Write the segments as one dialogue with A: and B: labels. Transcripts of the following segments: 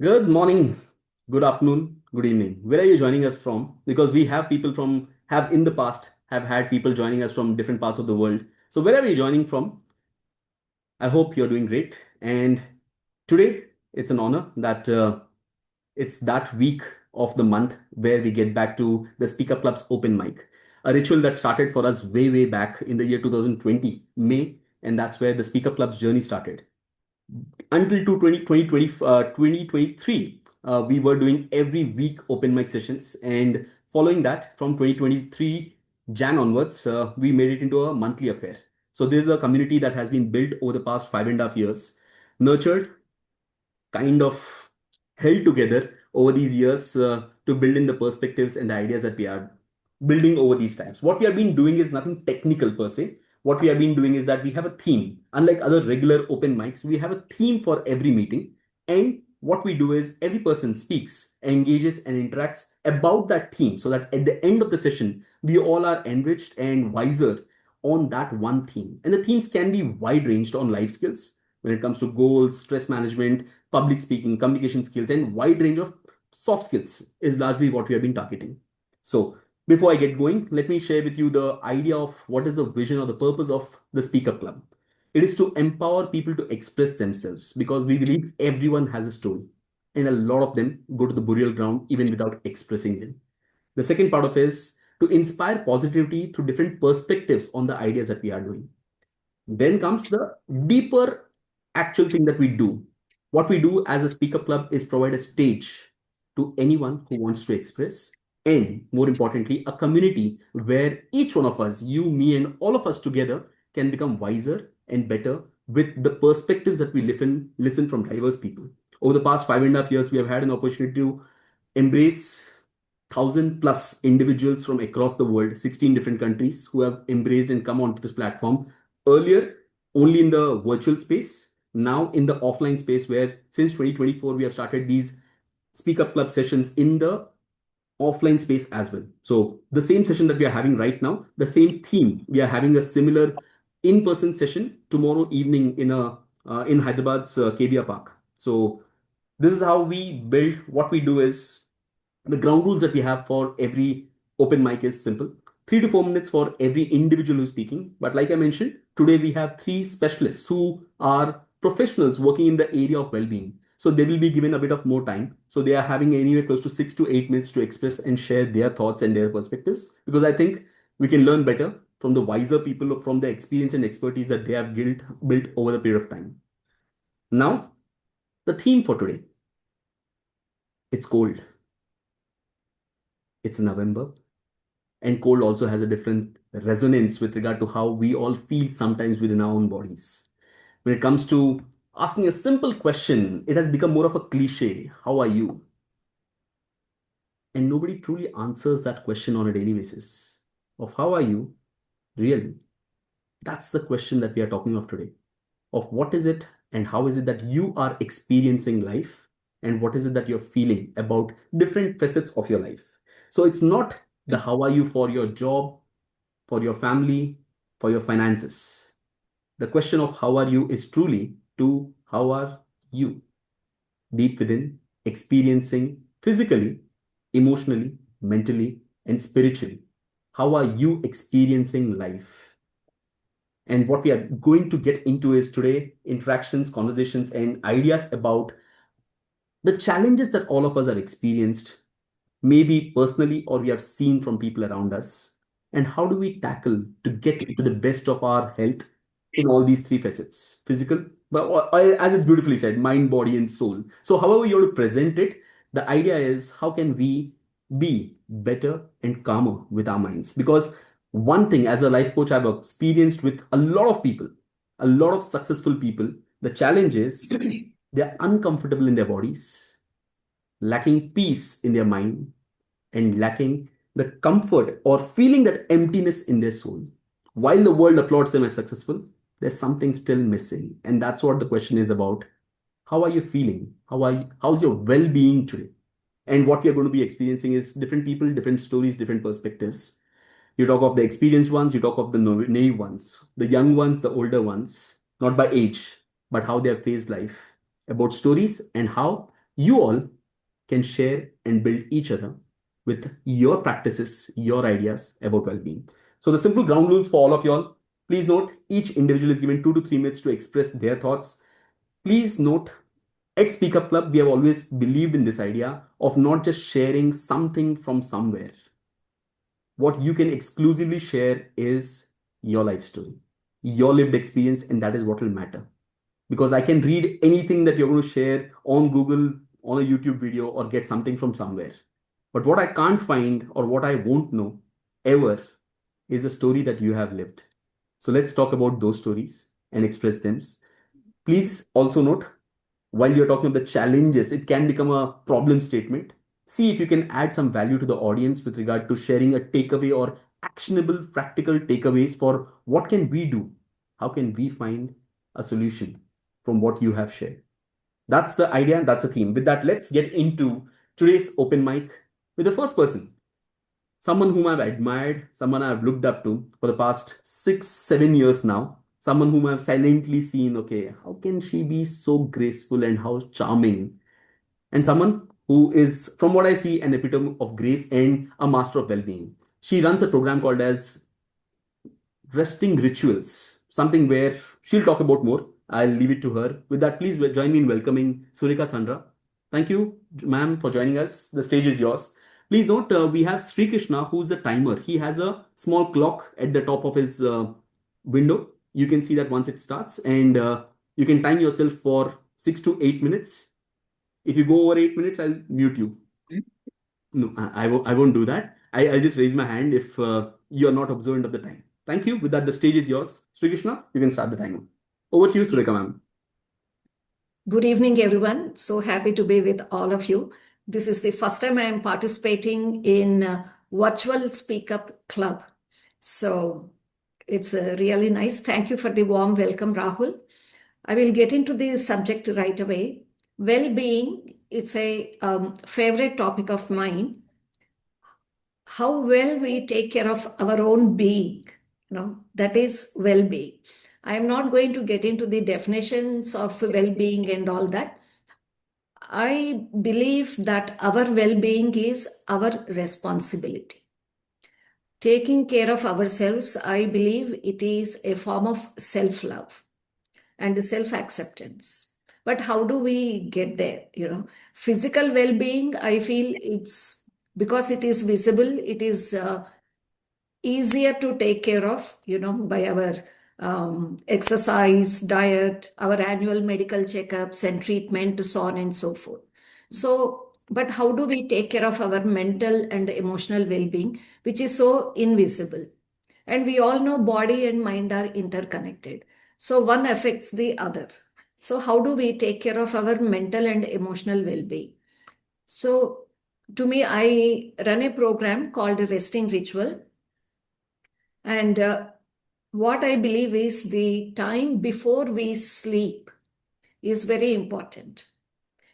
A: Good morning, good afternoon, good evening. Where are you joining us from? Because we have people from, have in the past, have had people joining us from different parts of the world. So wherever you're joining from, I hope you're doing great. And today, it's an honor that it's that week of the month where we get back to the Speaker Club's open mic, a ritual that started for us way, way back in the year 2020, May. And that's where the Speaker Club's journey started until to 2023, we were doing every week open mic sessions. And following that, from 2023 Jan onwards, we made it into a monthly affair. So this is a community that has been built over the past 5.5 years, nurtured, kind of held together over these years to build in the perspectives and the ideas that we are building over these times. What we have been doing is nothing technical per se. What we have been doing is that we have a theme. Unlike other regular open mics, we have a theme for every meeting. And what we do is every person speaks, engages, and interacts about that theme so that at the end of the session, we all are enriched and wiser on that one theme. And the themes can be wide ranged on life skills when it comes to goals, stress management, public speaking, communication skills, and wide range of soft skills is largely what we have been targeting. So before I get going, let me share with you the idea of what is the vision or the purpose of the Speaker Club. It is to empower people to express themselves because we believe everyone has a story and a lot of them go to the burial ground even without expressing them. The second part of it is to inspire positivity through different perspectives on the ideas that we are doing. Then comes the deeper actual thing that we do. What we do as a speaker club is provide a stage to anyone who wants to express, and more importantly, a community where each one of us, you, me, and all of us together, can become wiser and better with the perspectives that we listen from diverse people. Over the past 5.5 years, we have had an opportunity to embrace 1,000 plus individuals from across the world, 16 different countries who have embraced and come onto this platform. Earlier, only in the virtual space, now in the offline space, where since 2024, we have started these Speak Up Club sessions in the offline space as well. So the same session that we are having right now, the same theme, we are having a similar in-person session tomorrow evening in Hyderabad's KBR Park. So this is how we build. What we do is the ground rules that we have for every open mic is simple: 3 to 4 minutes for every individual who's speaking. But like I mentioned, today we have three specialists who are professionals working in the area of well-being. So they will be given a bit of more time. So they are having anywhere close to 6 to 8 minutes to express and share their thoughts and their perspectives. Because I think we can learn better from the wiser people, from the experience and expertise that they have built over the period of time. Now, the theme for today, it's cold. It's November. And cold also has a different resonance with regard to how we all feel sometimes within our own bodies. When it comes to asking a simple question, it has become more of a cliche. How are you? And nobody truly answers that question on a daily basis. Of how are you, really? That's the question that we are talking of today. Of what is it and how is it that you are experiencing life, and what is it that you're feeling about different facets of your life. So it's not the how are you for your job, for your family, for your finances. The question of how are you is truly to how are you deep within, experiencing physically, emotionally, mentally, and spiritually. How are you experiencing life? And what we are going to get into is today interactions, conversations, and ideas about the challenges that all of us have experienced, maybe personally or we have seen from people around us. And how do we tackle to get to the best of our health in all these three facets: physical, but as it's beautifully said, mind, body, and soul. So, however you want to present it, the idea is how can we be better and calmer with our minds? Because one thing as a life coach I've experienced with a lot of people, a lot of successful people, the challenge is they're uncomfortable in their bodies, lacking peace in their mind, and lacking the comfort or feeling that emptiness in their soul. While the world applauds them as successful, there's something still missing. And that's what the question is about. How are you feeling? How's your well-being today? And what we are going to be experiencing is different people, different stories, different perspectives. You talk of the experienced ones, you talk of the naive ones, the young ones, the older ones, not by age, but how they have faced life, about stories and how You all can share and build each other with your practices, your ideas about well-being. So the simple ground rules for all of y'all. Please note, each individual is given 2 to 3 minutes to express their thoughts. Please note, at Speak Up Club, we have always believed in this idea of not just sharing something from somewhere. What you can exclusively share is your life story, your lived experience, and that is what will matter. Because I can read anything that you're going to share on Google, on a YouTube video, or get something from somewhere. But what I can't find or what I won't know ever is the story that you have lived. So let's talk about those stories and express them. Please also note, while you're talking of the challenges, it can become a problem statement. See if you can add some value to the audience with regard to sharing a takeaway or actionable, practical takeaways for what can we do? How can we find a solution from what you have shared? That's the idea, that's a theme. With that, let's get into today's open mic with the first person, someone whom I've admired, someone I've looked up to for the past 6, 7 years now, someone whom I've silently seen, okay, how can she be so graceful and how charming? And someone who is, from what I see, an epitome of grace and a master of well-being. She runs a program called as resting rituals, something where she'll talk about more. I'll leave it to her. With that, please join me in welcoming Surika Chandra. Thank you, ma'am, for joining us. The stage is yours. Please note, we have Sri Krishna, who's the timer. He has a small clock at the top of his window. You can see that once it starts, and you can time yourself for 6 to 8 minutes. If you go over 8 minutes, I'll mute you. No, I won't do that. I'll just raise my hand if you're not observant of the time. Thank you. With that, the stage is yours. Sri Krishna, you can start the timer. Over to you, Sureka ma'am.
B: Good evening, everyone. So happy to be with all of you. This is the first time I am participating in virtual Speak Up Club. So it's really nice. Thank you for the warm welcome, Rahul. I will get into the subject right away. Well-being, it's a favorite topic of mine. How well we take care of our own being, that is well-being. I am not going to get into the definitions of well-being and all that. I believe that our well-being is our responsibility. Taking care of ourselves, I believe it is a form of self-love and self-acceptance. But how do we get there? Physical well-being, I feel it's because it is visible, it is easier to take care of, by our exercise, diet, our annual medical checkups and treatment, so on and so forth. So, but how do we take care of our mental and emotional well-being, which is so invisible? And we all know body and mind are interconnected. So one affects the other. So how do we take care of our mental and emotional well-being? So to me, I run a program called Resting Ritual. And what I believe is the time before we sleep is very important.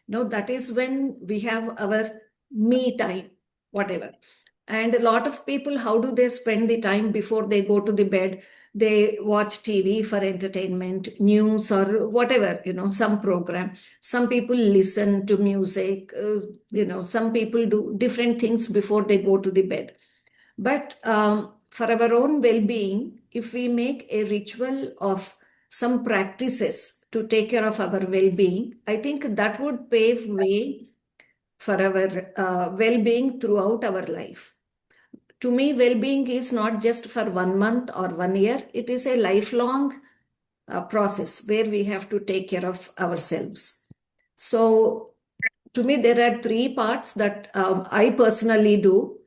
B: That is when we have our me time, whatever. And a lot of people, how do they spend the time before they go to the bed? They watch TV for entertainment, news, or whatever, some program. Some people listen to music, some people do different things before they go to the bed. But for our own well-being, if we make a ritual of some practices to take care of our well-being, I think that would pave way for our well-being throughout our life. To me, well-being is not just for 1 month or 1 year. It is a lifelong process where we have to take care of ourselves. So to me, there are three parts that I personally do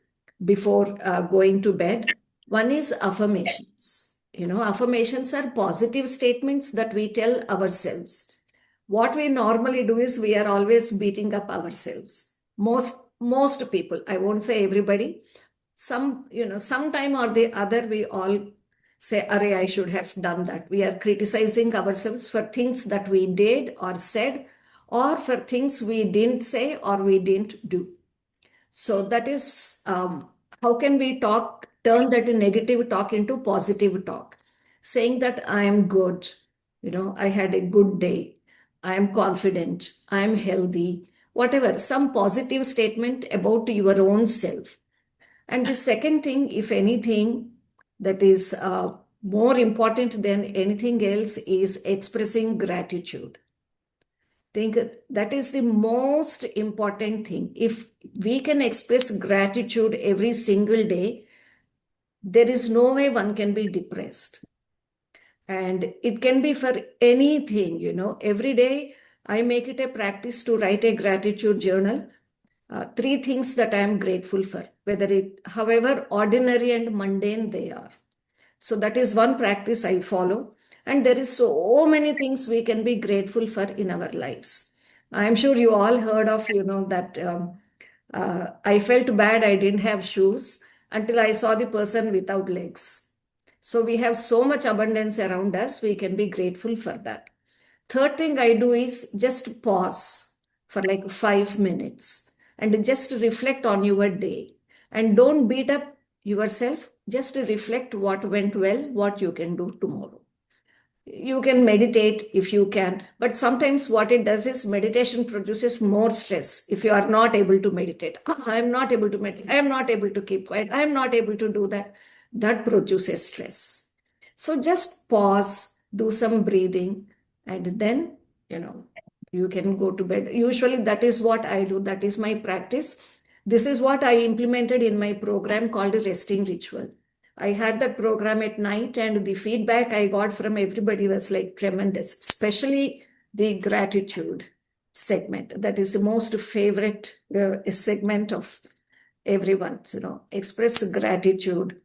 B: before going to bed. One is affirmations. Affirmations are positive statements that we tell ourselves. What we normally do is we are always beating up ourselves. Most people, I won't say everybody, sometime or the other, we all say, Array, I should have done that. We are criticizing ourselves for things that we did or said, or for things we didn't say or we didn't do. So that is how can we turn that negative talk into positive talk, saying that I am good, I had a good day, I am confident, I am healthy, whatever, some positive statement about your own self. And the second thing, if anything, that is more important than anything else is expressing gratitude. Think that is the most important thing. If we can express gratitude every single day, there is no way one can be depressed. And it can be for anything, Every day, I make it a practice to write a gratitude journal. Three things that I am grateful for, however ordinary and mundane they are. So that is one practice I follow. And there is so many things we can be grateful for in our lives. I'm sure you all heard of, that I felt bad I didn't have shoes until I saw the person without legs. So we have so much abundance around us. We can be grateful for that. Third thing I do is just pause for like 5 minutes and just reflect on your day. And don't beat up yourself. Just reflect what went well, what you can do tomorrow. You can meditate if you can, but sometimes what it does is meditation produces more stress if you are not able to meditate. I am not able to meditate. I am not able to keep quiet. I am not able to do that. That produces stress. So just pause, do some breathing, and then, you can go to bed. Usually that is what I do. That is my practice. This is what I implemented in my program called resting ritual. I had that program at night, and the feedback I got from everybody was like tremendous, especially the gratitude segment. That is the most favorite segment of everyone's, express gratitude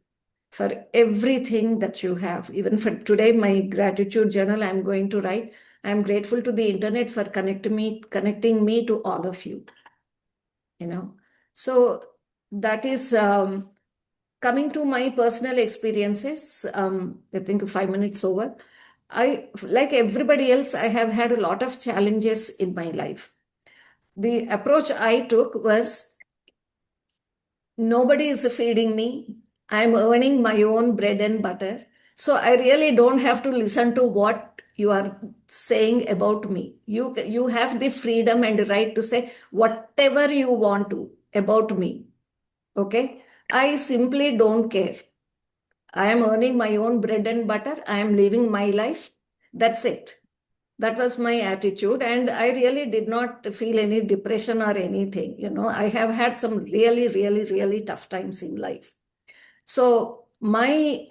B: for everything that you have. Even for today, my gratitude journal I'm going to write. I'm grateful to the internet for connecting me to all of you. So that is coming to my personal experiences. I think 5 minutes over. I, like everybody else, I have had a lot of challenges in my life. The approach I took was nobody is feeding me. I'm earning my own bread and butter. So I really don't have to listen to what you are saying about me. You have the freedom and right to say whatever you want to about me. Okay? I simply don't care. I am earning my own bread and butter. I am living my life. That's it. That was my attitude. And I really did not feel any depression or anything. I have had some really, really, really tough times in life. So my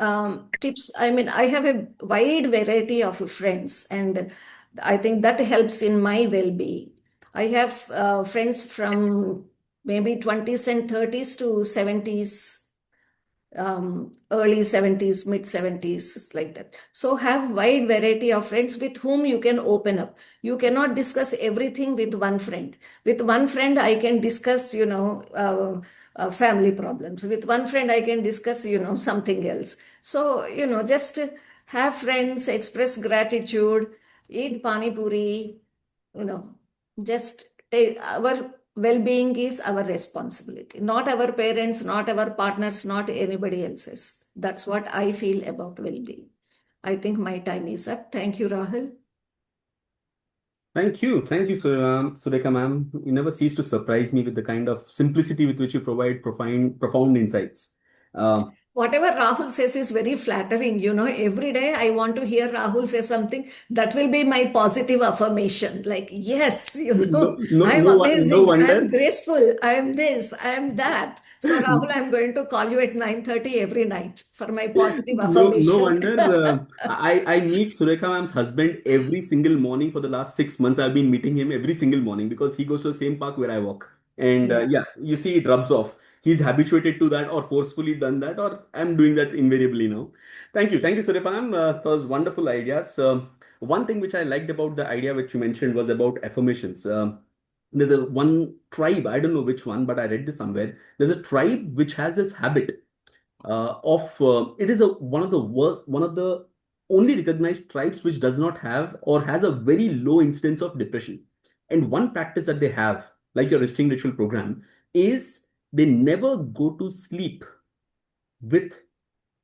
B: tips, I mean, I have a wide variety of friends, and I think that helps in my well-being. I have friends from maybe 20s and 30s to 70s, early 70s, mid 70s, like that. So have wide variety of friends with whom you can open up. You cannot discuss everything with one friend. With one friend I can discuss, family problems. With one friend I can discuss, something else. So, just have friends, express gratitude, eat pani puri, you know, just take our well-being is our responsibility, not our parents, not our partners, not anybody else's. That's what I feel about well-being. I think my time is up. Thank you, Rahul.
A: Thank you, Sureka ma'am. You never cease to surprise me with the kind of simplicity with which you provide profound insights. Uh,
B: Whatever Rahul says is very flattering. Every day I want to hear Rahul say something that will be my positive affirmation. Like, yes,
A: no, no,
B: I'm
A: no
B: amazing. I'm
A: wonder.
B: graceful. I'm this. I'm that. So, Rahul, I'm going to call you at 9:30 every night for my positive
A: No
B: affirmation.
A: wonder. I meet Surekha ma'am's husband every single morning for the last 6 months. I've been meeting him every single morning because he goes to the same park where I walk. And
B: Yeah.
A: yeah, you see, it rubs off. He's habituated to that or forcefully done that, or I'm doing that invariably now. Thank you, Surekha ma'am. Those wonderful ideas. One thing which I liked about the idea which you mentioned was about affirmations. There's a one tribe, I don't know which one, but I read this somewhere. There's a tribe which has this habit of it is one of the worst, one of the only recognized tribes which does not have or has a very low incidence of depression. And one practice that they have, like your resting ritual program, is they never go to sleep with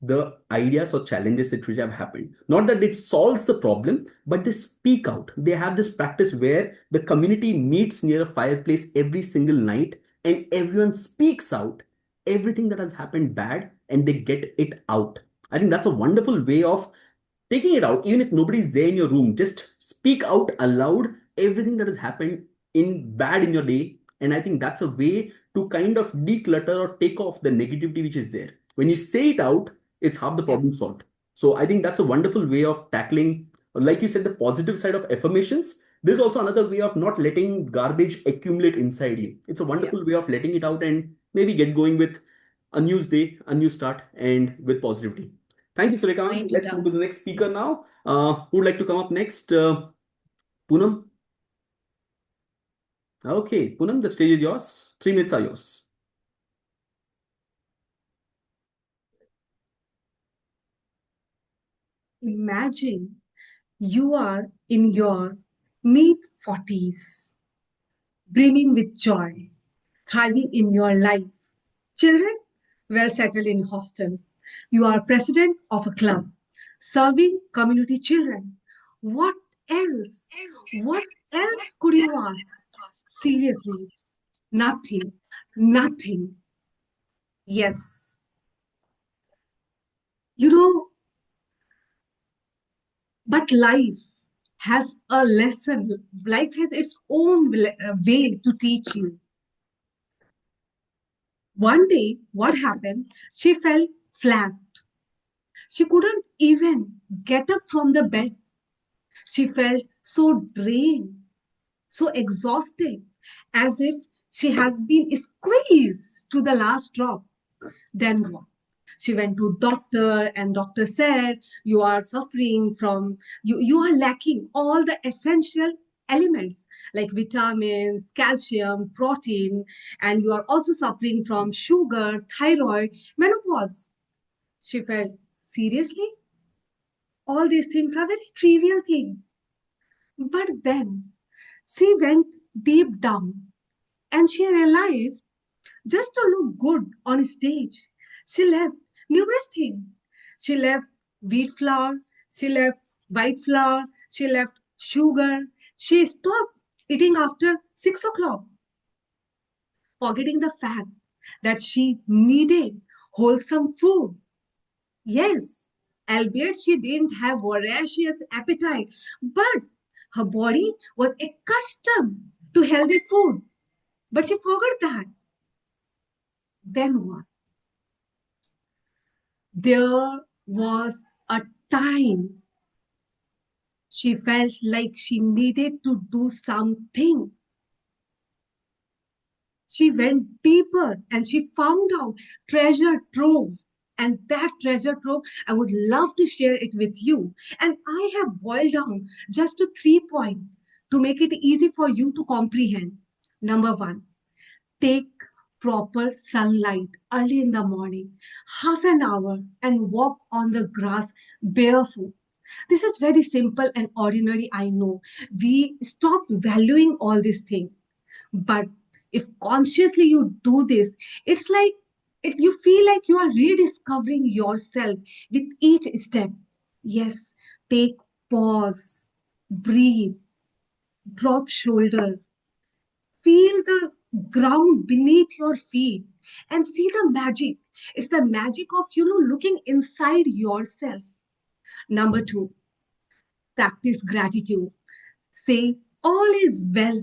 A: the ideas or challenges that which have happened. Not that it solves the problem, but they speak out. They have this practice where the community meets near a fireplace every single night and everyone speaks out everything that has happened bad and they get it out. I think that's a wonderful way of taking it out. Even if nobody's there in your room, just speak out aloud everything that has happened in bad in your day. And I think that's a way to kind of declutter or take off the negativity which is there. When you say it out, it's half the
B: Yeah.
A: problem solved. So I think that's a wonderful way of tackling, like you said, the positive side of affirmations. There's also another way of not letting garbage accumulate inside you. It's a
B: Yeah.
A: wonderful way of letting it out and maybe get going with a new day, a new start, and with positivity. Thank you, Surekant.
B: Write it
A: Let's move to
B: down.
A: the next speaker now. Who would like to come up next? Poonam? Okay, Poonam, the stage is yours. 3 minutes are yours.
C: Imagine you are in your mid 40s, brimming with joy, thriving in your life. Children, well settled in hostel. You are president of a club, serving community children. What else? What else could you ask? Seriously, nothing. Nothing. Yes. You know, but has a lesson. Life has its own way to teach you. One day, what happened? She fell flat. She couldn't even get up from the bed. She felt so drained, so exhausted, as if she has been squeezed to the last drop. Then what? She went to doctor and doctor said you are suffering from you are lacking all the essential elements like vitamins, calcium, protein, and you are also suffering from sugar, thyroid, menopause. She felt, seriously? All these things are very trivial things. But then she went deep down and she realized just to look good on stage, she left numerous things. She left wheat flour, she left white flour, she left sugar. She stopped eating after 6 o'clock, forgetting the fact that she needed wholesome food. Yes, albeit she didn't have voracious appetite, but her body was accustomed to healthy food. But she forgot that. Then what? There was a time she felt like she needed to do something. She went deeper and she found out treasure trove. And that treasure trove, I would love to share it with you. And I have boiled down just to 3 points to make it easy for you to comprehend. Number one, take proper sunlight early in the morning, half an hour, and walk on the grass barefoot. This is very simple and ordinary, I know. We stopped valuing all these things. But if consciously you do this, it's like you feel like you are rediscovering yourself with each step. Yes, take pause, breathe, drop shoulder, feel the ground beneath your feet and see the magic. It's the magic of, looking inside yourself. Number two, practice gratitude. Say, all is well.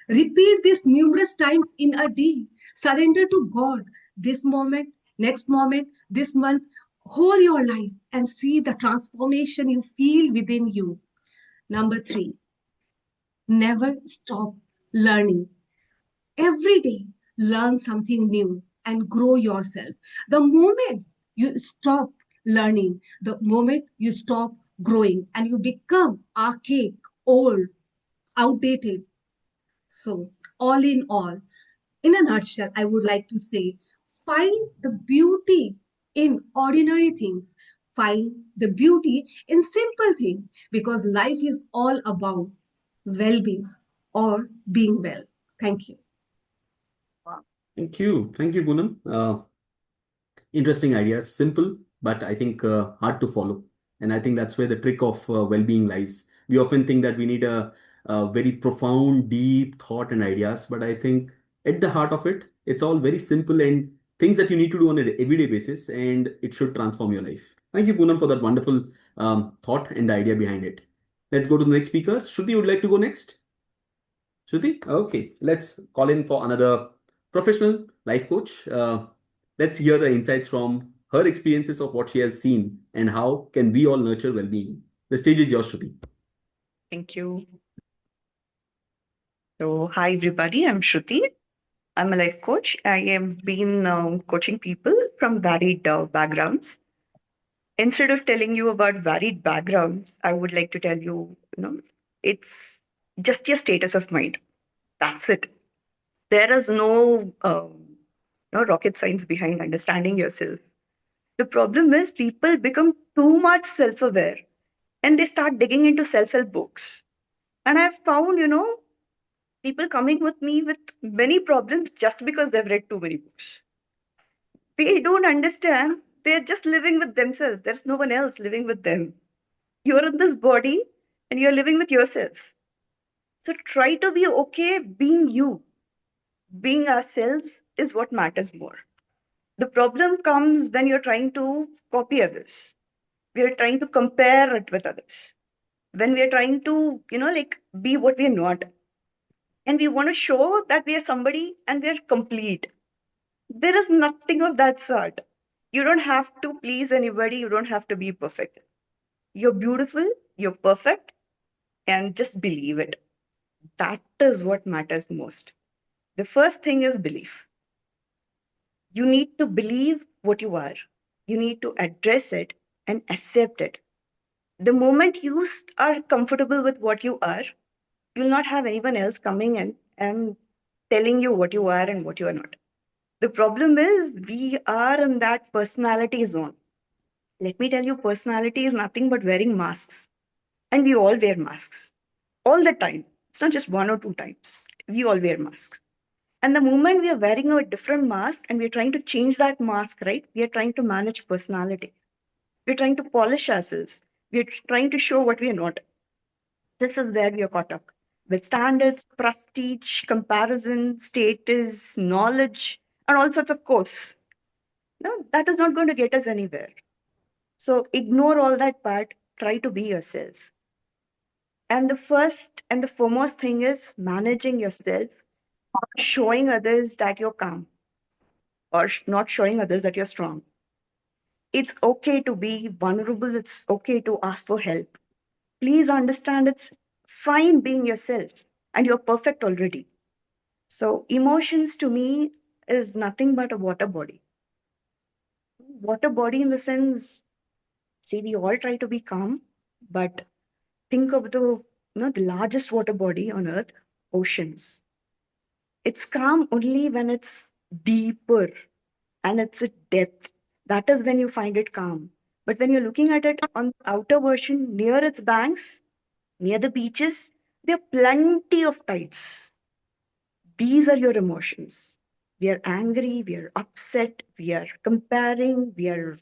C: Repeat this numerous times in a day. Surrender to God this moment, next moment, this month, whole your life and see the transformation you feel within you. Number three, never stop learning. Every day, learn something new and grow yourself. The moment you stop learning, the moment you stop growing and you become archaic, old, outdated. So, all in all, in a nutshell, I would like to say find the beauty in ordinary things, find the beauty in simple things because life is all about well being or being well. Thank you.
A: Thank you. Thank you, Poonam. Interesting ideas. Simple but I think hard to follow. And I think that's where the trick of well-being lies. We often think that we need a very profound, deep thought and ideas, but I think at the heart of it, it's all very simple and things that you need to do on an everyday basis, and it should transform your life. Thank you, Poonam, for that wonderful thought and the idea behind it. Let's go to the next speaker. Shruti, would like to go next? Shruti? Okay, let's call in for another professional life coach. Let's hear the insights from her experiences of what she has seen and how can we all nurture well-being. The stage is yours, Shruti.
D: Thank you. So, hi everybody, I'm Shruti. I'm a life coach. I have been coaching people from varied backgrounds. Instead of telling you about varied backgrounds, I would like to tell you, it's just your status of mind. That's it. There is no rocket science behind understanding yourself. The problem is people become too much self-aware and they start digging into self-help books. And I've found, people coming with me with many problems just because they've read too many books. They don't understand. They're just living with themselves. There's no one else living with them. You're in this body and you're living with yourself. So try to be okay being you. Being ourselves is what matters more. The problem comes when you're trying to copy others. We are trying to compare it with others. When we are trying to, be what we are not. And we want to show that we are somebody and we are complete. There is nothing of that sort. You don't have to please anybody. You don't have to be perfect. You're beautiful, you're perfect, and just believe it. That is what matters most. The first thing is belief. You need to believe what you are. You need to address it and accept it. The moment you are comfortable with what you are, you'll not have anyone else coming in and telling you what you are and what you are not. The problem is we are in that personality zone. Let me tell you, personality is nothing but wearing masks. And we all wear masks all the time. It's not just one or two times. We all wear masks. And the moment we are wearing a different mask and we're trying to change that mask, right? We are trying to manage personality. We're trying to polish ourselves. We're trying to show what we are not. This is where we are caught up with standards, prestige, comparison, status, knowledge, and all sorts of course. No, that is not going to get us anywhere. So ignore all that part. Try to be yourself. And the first and the foremost thing is managing yourself, showing others that you're calm or not showing others that you're strong. It's okay to be vulnerable. It's okay to ask for help. Please understand it's fine being yourself and you're perfect already. So, emotions to me is nothing but a water body. Water body in the sense, see, we all try to be calm, but think of the largest water body on earth, oceans. It's calm only when it's deeper and it's a depth. That is when you find it calm. But when you're looking at it on the outer version, near its banks, near the beaches, there are plenty of tides. These are your emotions. We are angry, we are upset, we are comparing, we are,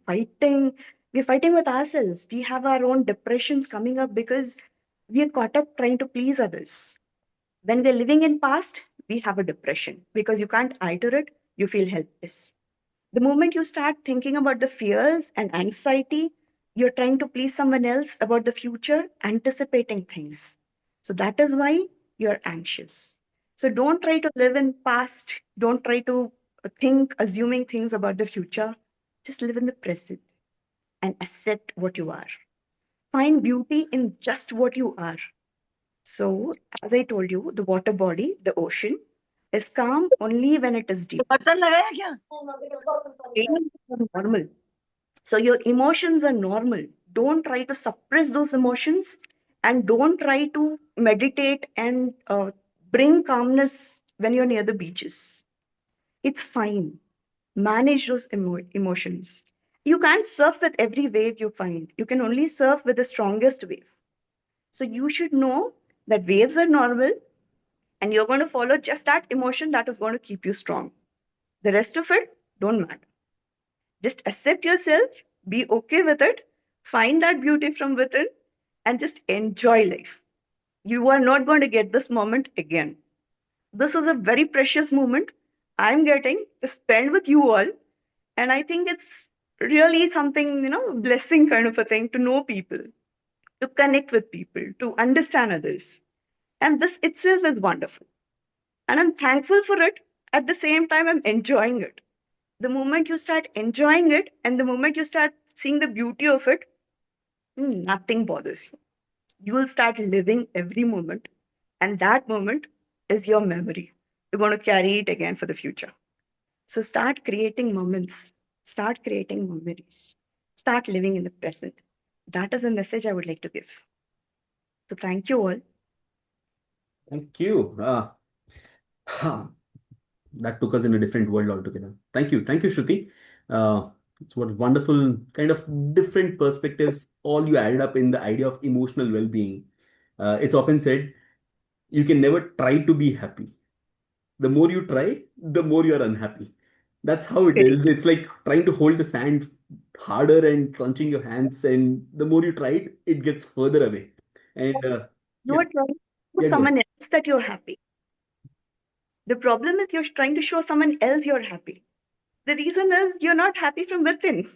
D: fighting. We're fighting with ourselves. We have our own depressions coming up because we are caught up trying to please others. When we're living in past, we have a depression because you can't alter it, you feel helpless. The moment you start thinking about the fears and anxiety, you're trying to please someone else about the future, anticipating things. So that is why you're anxious. So don't try to live in past. Don't try to think, assuming things about the future. Just live in the present and accept what you are. Find beauty in just what you are. So, as I told you, the water body, the ocean, is calm only when it is deep. Feelings are normal. So your emotions are normal. Don't try to suppress those emotions and don't try to meditate and bring calmness when you're near the beaches. It's fine. Manage those emotions. You can't surf with every wave you find. You can only surf with the strongest wave. So you should know that waves are normal and you're going to follow just that emotion that is going to keep you strong. The rest of it don't matter. Just accept yourself Be okay with it. Find that beauty from within and just enjoy life. You are not going to get this moment again. This is a very precious moment I'm getting to spend with you all. And I think it's really something, blessing kind of a thing to know people, to connect with people, to understand others. And this itself is wonderful. And I'm thankful for it. At the same time, I'm enjoying it. The moment you start enjoying it and the moment you start seeing the beauty of it, nothing bothers you. You will start living every moment. And that moment is your memory. You're going to carry it again for the future. So start creating moments, start creating memories, start living in the present. That is a message I would like to give. So thank you all.
A: Thank you. That took us in a different world altogether. Thank you, Shruti. It's what wonderful kind of different perspectives all you added up in the idea of emotional well-being. It's often said you can never try to be happy. The more you try, the more you're unhappy. That's how it
D: Correct.
A: is. It's like trying to hold the sand harder and clenching your hands, and the more you try it, it gets further away. And
D: You
A: yeah,
D: are trying to show
A: yeah, go ahead.
D: someone else that you're happy. The problem is you're trying to show someone else you're happy. The reason is you're not happy from within.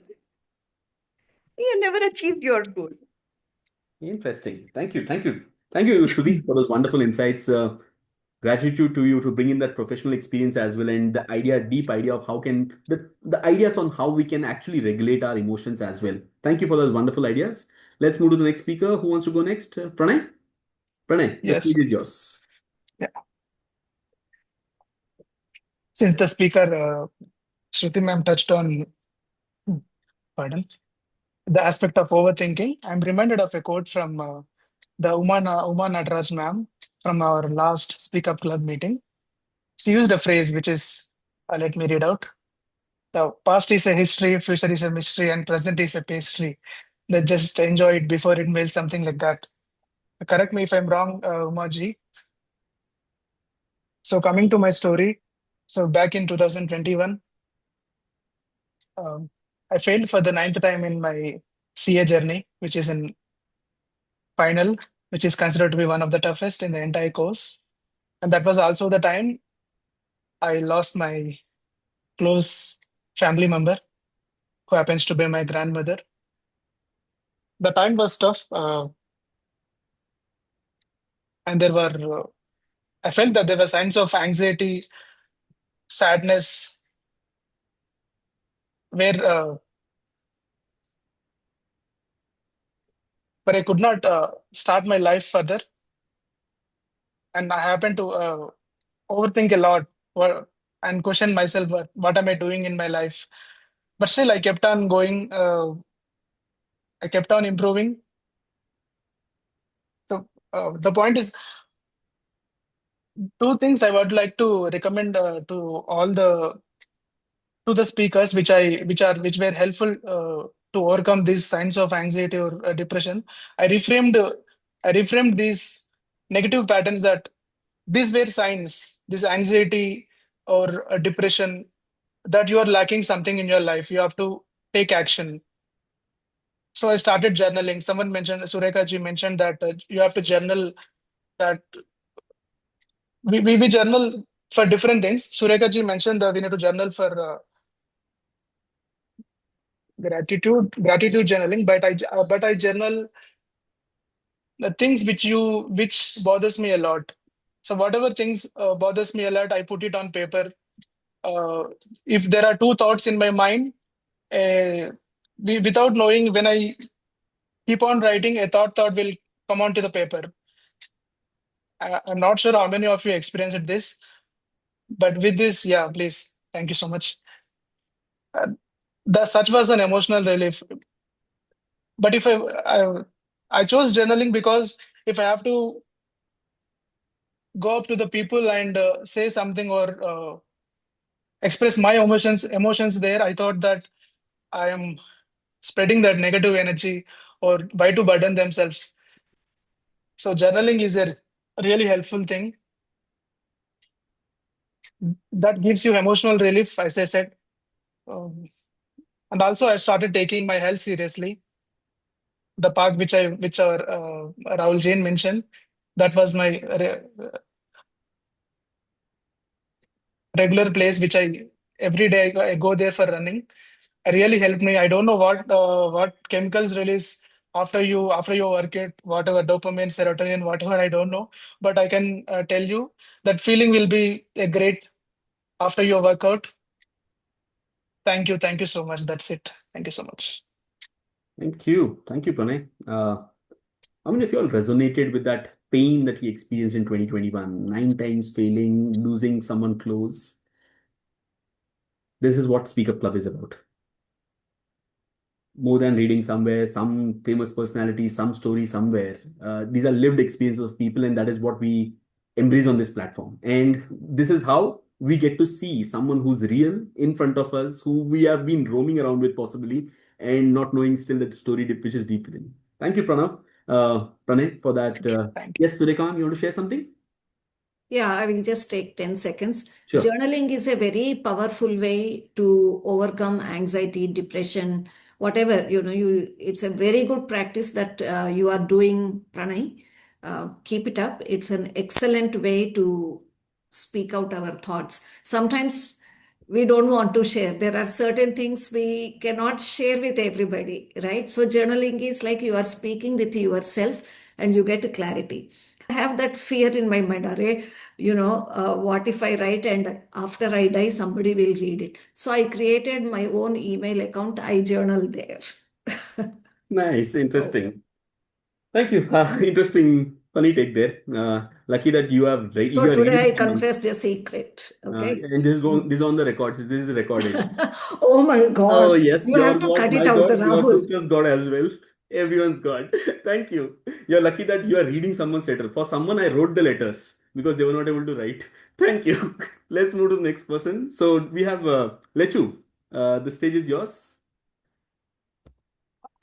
D: You never achieved your goal.
A: Interesting. Thank you, Shruti, for those wonderful insights. Gratitude to you to bring in that professional experience as well, and the deep idea of how can the ideas on how we can actually regulate our emotions as well. Thank you for those wonderful ideas. Let's move to the next speaker. Who wants to go next? Pranay. Pranay, the
E: Yes.
A: stage is yours.
E: Yeah. Since the speaker, Shruti ma'am touched on, hmm, pardon, the aspect of overthinking, I'm reminded of a quote from the Uma Nataraj ma'am from our last Speak Up Club meeting. She used a phrase which is, let me read out. The past is a history, future is a mystery, and present is a pastry. Let's just enjoy it before it melts, something like that. Correct me if I'm wrong, Uma ji. So coming to my story, so back in 2021, um, I failed for the ninth time in my CA journey, which is in final, which is considered to be one of the toughest in the entire course. And that was also the time I lost my close family member, who happens to be my grandmother. The time was tough, and I felt that there were signs of anxiety, sadness, where I could not start my life further, and I happened to overthink a lot, and question myself, what am I doing in my life? But still, I kept on going. I kept on improving. So the point is, two things I would like to recommend all the speakers, which were helpful to overcome these signs of anxiety or depression. I reframed uh, I reframed these negative patterns, that these were signs, this anxiety or depression, that you are lacking something in your life. You have to take action. So I started journaling. Someone mentioned, Sureka ji mentioned that you have to journal, that we journal for different things. Sureka ji mentioned that we need to journal for gratitude journaling, but I journal the things which bothers me a lot. So whatever things bothers me a lot, I put it on paper. Uh, if there are two thoughts in my mind, uh, without knowing, when I keep on writing, a thought will come onto the paper. I'm not sure how many of you experienced this, but with this, yeah, please, thank you so much. Uh, the such was an emotional relief. But if I chose journaling because if I have to go up to the people and say something, or express my emotions there, I thought that I am spreading that negative energy, or why to burden themselves. So journaling is a really helpful thing that gives you emotional relief, as I said. Um, And also, I started taking my health seriously. The park which our Rahul Jain mentioned, that was my regular place, which every day I go there for running. It really helped me. I don't know what chemicals release after you work it, whatever dopamine, serotonin, whatever, I don't know, but I can tell you that feeling will be a great after your workout. Thank you so much. That's it. Thank you so much.
A: Thank you. Thank you, Pranay. How many of you all resonated with that pain that he experienced in 2021? 9 times failing, losing someone close. This is what Speak Up Club is about. More than reading somewhere, some famous personality, some story somewhere. These are lived experiences of people, and that is what we embrace on this platform. And this is how we get to see someone who's real in front of us, who we have been roaming around with possibly, and not knowing still that story which is deep within. Thank you, Pranay, for that.
E: Thank you.
A: Yes, Surekan, you want to share something?
B: Yeah, I will just take 10 seconds.
A: Sure.
B: Journaling is a very powerful way to overcome anxiety, depression, whatever, it's a very good practice that you are doing, Pranay. Keep it up. It's an excellent way to speak out our thoughts. Sometimes we don't want to share. There are certain things we cannot share with everybody, right? So journaling is like you are speaking with yourself and you get clarity. Have that fear in my mind. What if I write and after I die, somebody will read it? So I created my own email account. I journal there.
A: Nice,
B: Oh.
A: interesting. Thank you. Interesting, funny take there. Lucky that
B: So
A: you are
B: today
A: reading
B: I
A: someone.
B: confessed a secret. Okay.
A: And this is on the records. This is recorded.
B: Oh my
A: Oh
B: God.
A: yes,
B: You
A: your
B: have to
A: God,
B: cut it
A: my
B: out,
A: God, your
B: Rahul.
A: sister's God as well. Everyone's God. Thank you. You're lucky that you are reading someone's letter. For someone, I wrote the letters because they were not able to write. Thank you. Let's move to the next person. So we have Lechu. The stage is yours.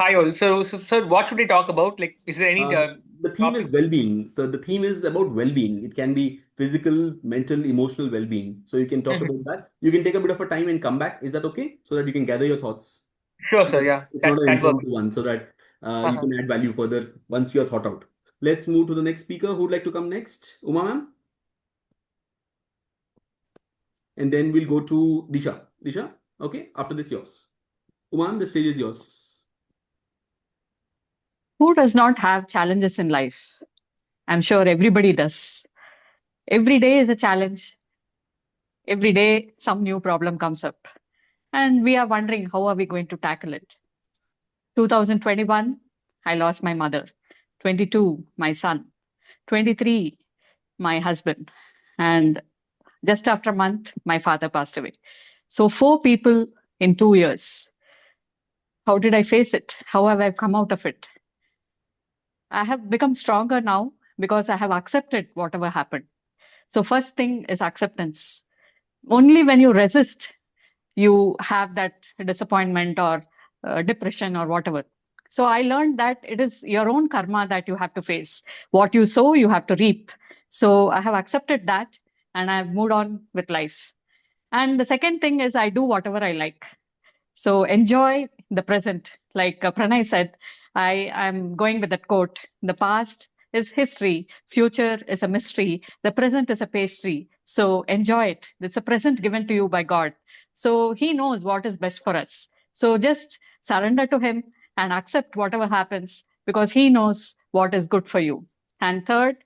F: Hi all. So, sir, what should we talk about? Like, is there any
A: Uh, the theme is
F: topic?
A: well-being. So the theme is about well-being. It can be physical, mental, emotional well-being. So you can talk
F: Mhm.
A: about that. You can take a bit of a time and come back. Is that okay? So that you can gather your thoughts.
F: Sure, sir. Yeah,
A: It's not
F: that
A: an
F: that works.
A: impromptu one, so that you
F: Uh-huh.
A: can add value further once you're thought out. Let's move to the next speaker. Who'd like to come next? Uma ma'am? And then we'll go to Disha. Disha? Okay, after this, yours. Uma ma'am, the stage is yours.
G: Who does not have challenges in life? I'm sure everybody does. Every day is a challenge. Every day, some new problem comes up. And we are wondering how are we going to tackle it? 2021, I lost my mother. 22, my son. 23, my husband. And just after a month, my father passed away. So, 4 people in 2 years. How did I face it? How have I come out of it? I have become stronger now because I have accepted whatever happened. So, first thing is acceptance. Only when you resist, you have that disappointment or depression or whatever. So, I learned that it is your own karma that you have to face. What you sow, you have to reap. So, I have accepted that and I've moved on with life. And the second thing is, I do whatever I like. So enjoy the present. Like Pranay said, I am going with that quote. The past is history, future is a mystery, the present is a pastry. So enjoy it. It's a present given to you by God. So He knows what is best for us. So just surrender to Him and accept whatever happens because He knows what is good for you. And third,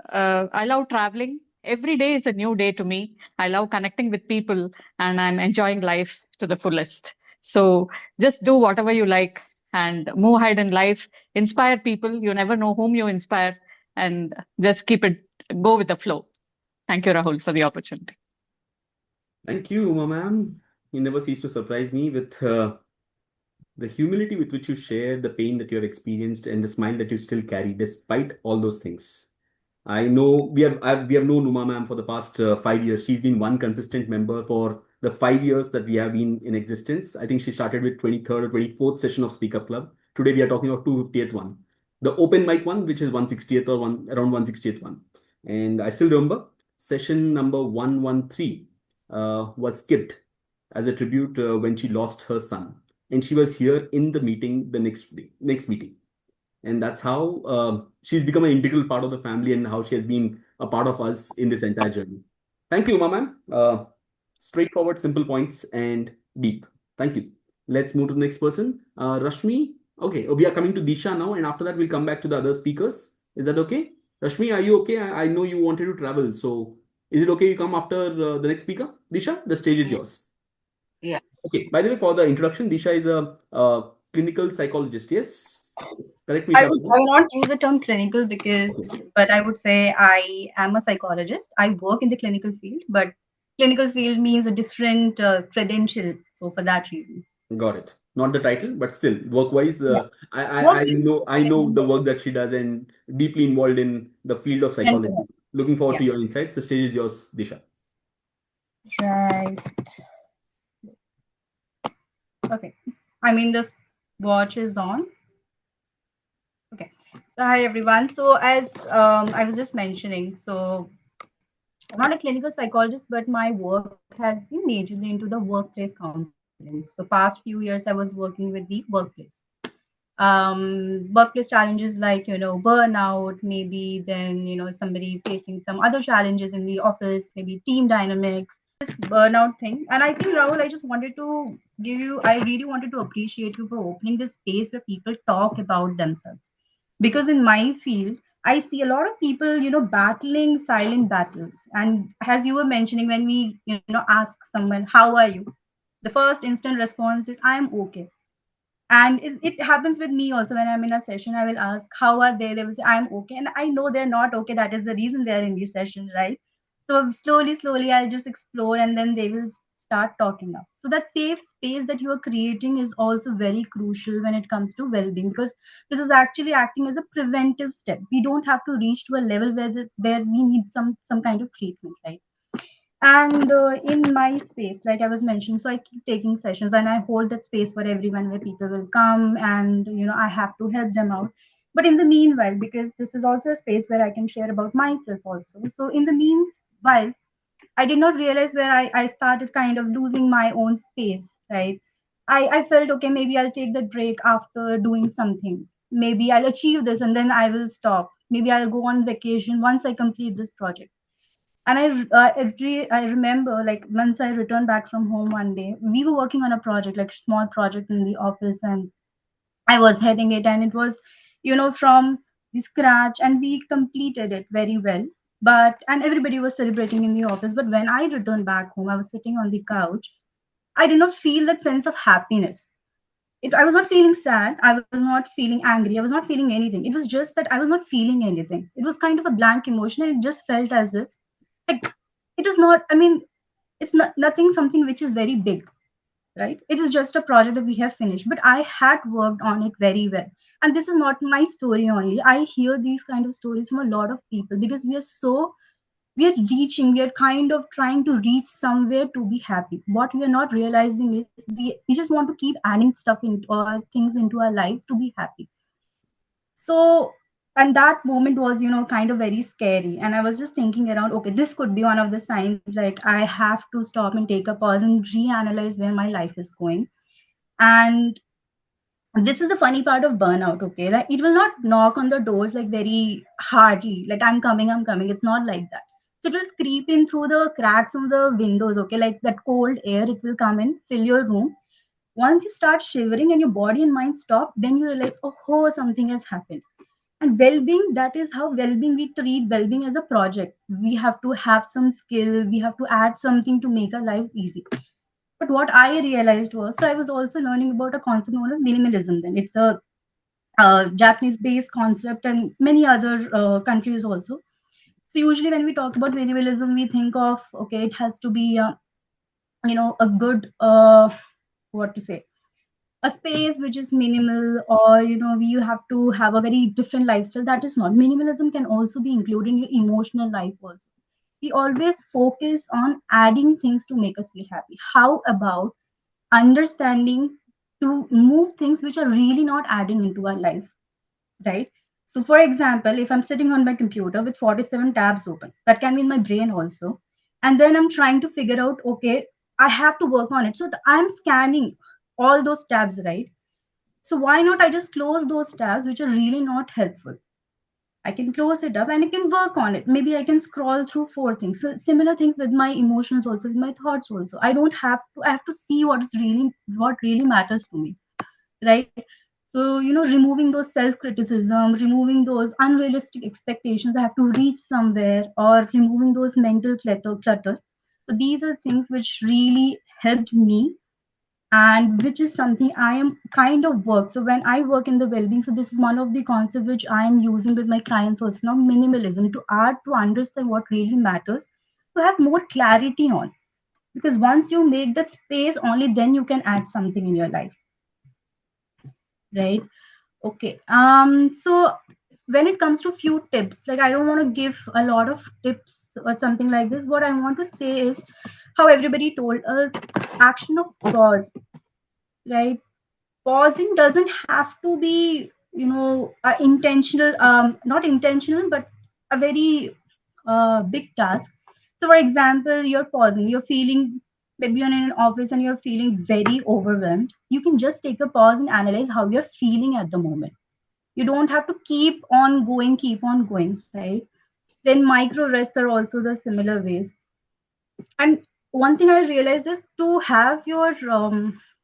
G: I love traveling. Every day is a new day to me. I love connecting with people and I'm enjoying life to the fullest. So just do whatever you like and move ahead in life. Inspire people. You never know whom you inspire and just go with the flow. Thank you, Rahul, for the opportunity.
A: Thank you, Uma ma'am. You never cease to surprise me with the humility with which you share the pain that you have experienced and the smile that you still carry despite all those things. I know we have known Uma ma'am for the past 5 years. She's been one consistent member for the 5 years that we have been in existence. I think she started with 23rd or 24th session of Speak Up Club. Today we are talking about 250th one. The open mic one, which is 160th or around 160th one. And I still remember session number 113 was skipped as a tribute when she lost her son. and she was here in the meeting the next meeting. And that's how she's become an integral part of the family and how she has been a part of us in this entire journey. Thank you, Uma ma'am. Straightforward, simple points, and deep. Thank you. Let's move to the next person. Rashmi. Okay, we are coming to Disha now, and after that, we'll come back to the other speakers. Is that okay? Rashmi, are you okay? I know you wanted to travel, so is it okay you come after the next speaker? Disha, the stage is yours.
H: Yeah.
A: Okay, by the way, for the introduction, Disha is a clinical psychologist. Yes, correct me if
H: I
A: I'm
H: would,
A: wrong.
H: I will not use the term clinical because,
A: Okay.
H: but I would say I am a psychologist. I work in the clinical field, but clinical field means a different credential. So for that reason,
A: Got it. Not the title, but still work-wise,
H: yeah,
A: I
H: work
A: know the
H: and
A: work that she does and deeply involved in the field of
H: mental
A: psychology.
H: health.
A: Looking forward
H: Yeah,
A: to your insights. The stage is yours, Disha.
H: right. Okay. I mean, this watch is on. Okay. So hi everyone. So as I was just mentioning, so I'm not a clinical psychologist, but my work has been majorly into the workplace counseling. So past few years, I was working with the workplace. Workplace challenges like burnout, maybe then somebody facing some other challenges in the office, maybe team dynamics, this burnout thing. And I think Rahul, I just wanted to I really wanted to appreciate you for opening this space where people talk about themselves, because in my field I see a lot of people battling silent battles. And as you were mentioning, when we ask someone how are you, the first instant response is I am okay. And it happens with me also. When I'm in a session, I will ask how are they will say I'm okay, and I know they're not okay. That is the reason they're in these sessions, right? So slowly I'll just explore, and then they will start talking up. So that safe space that you are creating is also very crucial when it comes to well-being, because this is actually acting as a preventive step. We don't have to reach to a level where we need some kind of treatment, right? And in my space, like I was mentioning, so I keep taking sessions and I hold that space for everyone where people will come, and I have to help them out. But in the meanwhile, because this is also a space where I can share about myself also, so in the meanwhile I did not realize where I started kind of losing my own space, right? I felt okay, maybe I'll take that break after doing something, maybe I'll achieve this and then I will stop, maybe I'll go on vacation once I complete this project. And I remember, like, once I returned back from home one day, we were working on a project, like small project in the office, and I was heading it, and it was, from the scratch, and we completed it very well. But and everybody was celebrating in the office. But when I returned back home, I was sitting on the couch. I did not feel that sense of happiness. I was not feeling sad. I was not feeling angry. I was not feeling anything. It was just that I was not feeling anything. It was kind of a blank emotion, and it just felt as if, like, it is not, I mean, it's not nothing something which is very big, right? It is just a project that we have finished, but I had worked on it very well. And this is not my story only. I hear these kind of stories from a lot of people, because we are kind of trying to reach somewhere to be happy. What we are not realizing is we just want to keep adding stuff into or things into our lives to be happy. So, and that moment was, kind of very scary. And I was just thinking around, okay, this could be one of the signs, like I have to stop and take a pause and reanalyze where my life is going. And this is a funny part of burnout, okay? Like, it will not knock on the doors like very hardly, like I'm coming. It's not like that. So it will creep in through the cracks of the windows, okay? Like that cold air, it will come in, fill your room. Once you start shivering and your body and mind stop, then you realize, oh, something has happened. And well-being, that is how well-being, we treat well-being as a project. We have to have some skill, we have to add something to make our lives easy. But what I realized was, so I was also learning about a concept known as minimalism. Then it's a Japanese based concept, and many other countries also. So usually when we talk about minimalism, we think of, okay, it has to be a good what to say, a space which is minimal, or you have to have a very different lifestyle. That is not minimalism. Can also be included in your emotional life also. We always focus on adding things to make us feel happy. How about understanding to move things which are really not adding into our life, right? So for example, if I'm sitting on my computer with 47 tabs open, that can be in my brain also, and then I'm trying to figure out, okay, I have to work on it, so I'm scanning. all those tabs, right? So why not I just close those tabs which are really not helpful? I can close it up and I can work on it. Maybe I can scroll through four things. So similar things with my emotions also, with my thoughts also. I don't have to, I have to see what really matters to me, right? So, removing those self-criticism, removing those unrealistic expectations, I have to reach somewhere, or removing those mental clutter. So these are things which really helped me, and which is something I am kind of work. So when I work in the well-being, so this is one of the concepts which I am using with my clients also now, minimalism, to add to understand what really matters, to have more clarity on. Because once you make that space, only then you can add something in your life, right? Okay. So when it comes to few tips, like I don't want to give a lot of tips or something like this. What I want to say is how everybody told action of pause, right? Pausing doesn't have to be, intentional, not intentional, but a very big task. So for example, you're pausing, you're feeling, maybe you're in an office and you're feeling very overwhelmed. You can just take a pause and analyze how you're feeling at the moment. You don't have to keep on going, right? Then micro rests are also the similar ways. And one thing I realized is to have your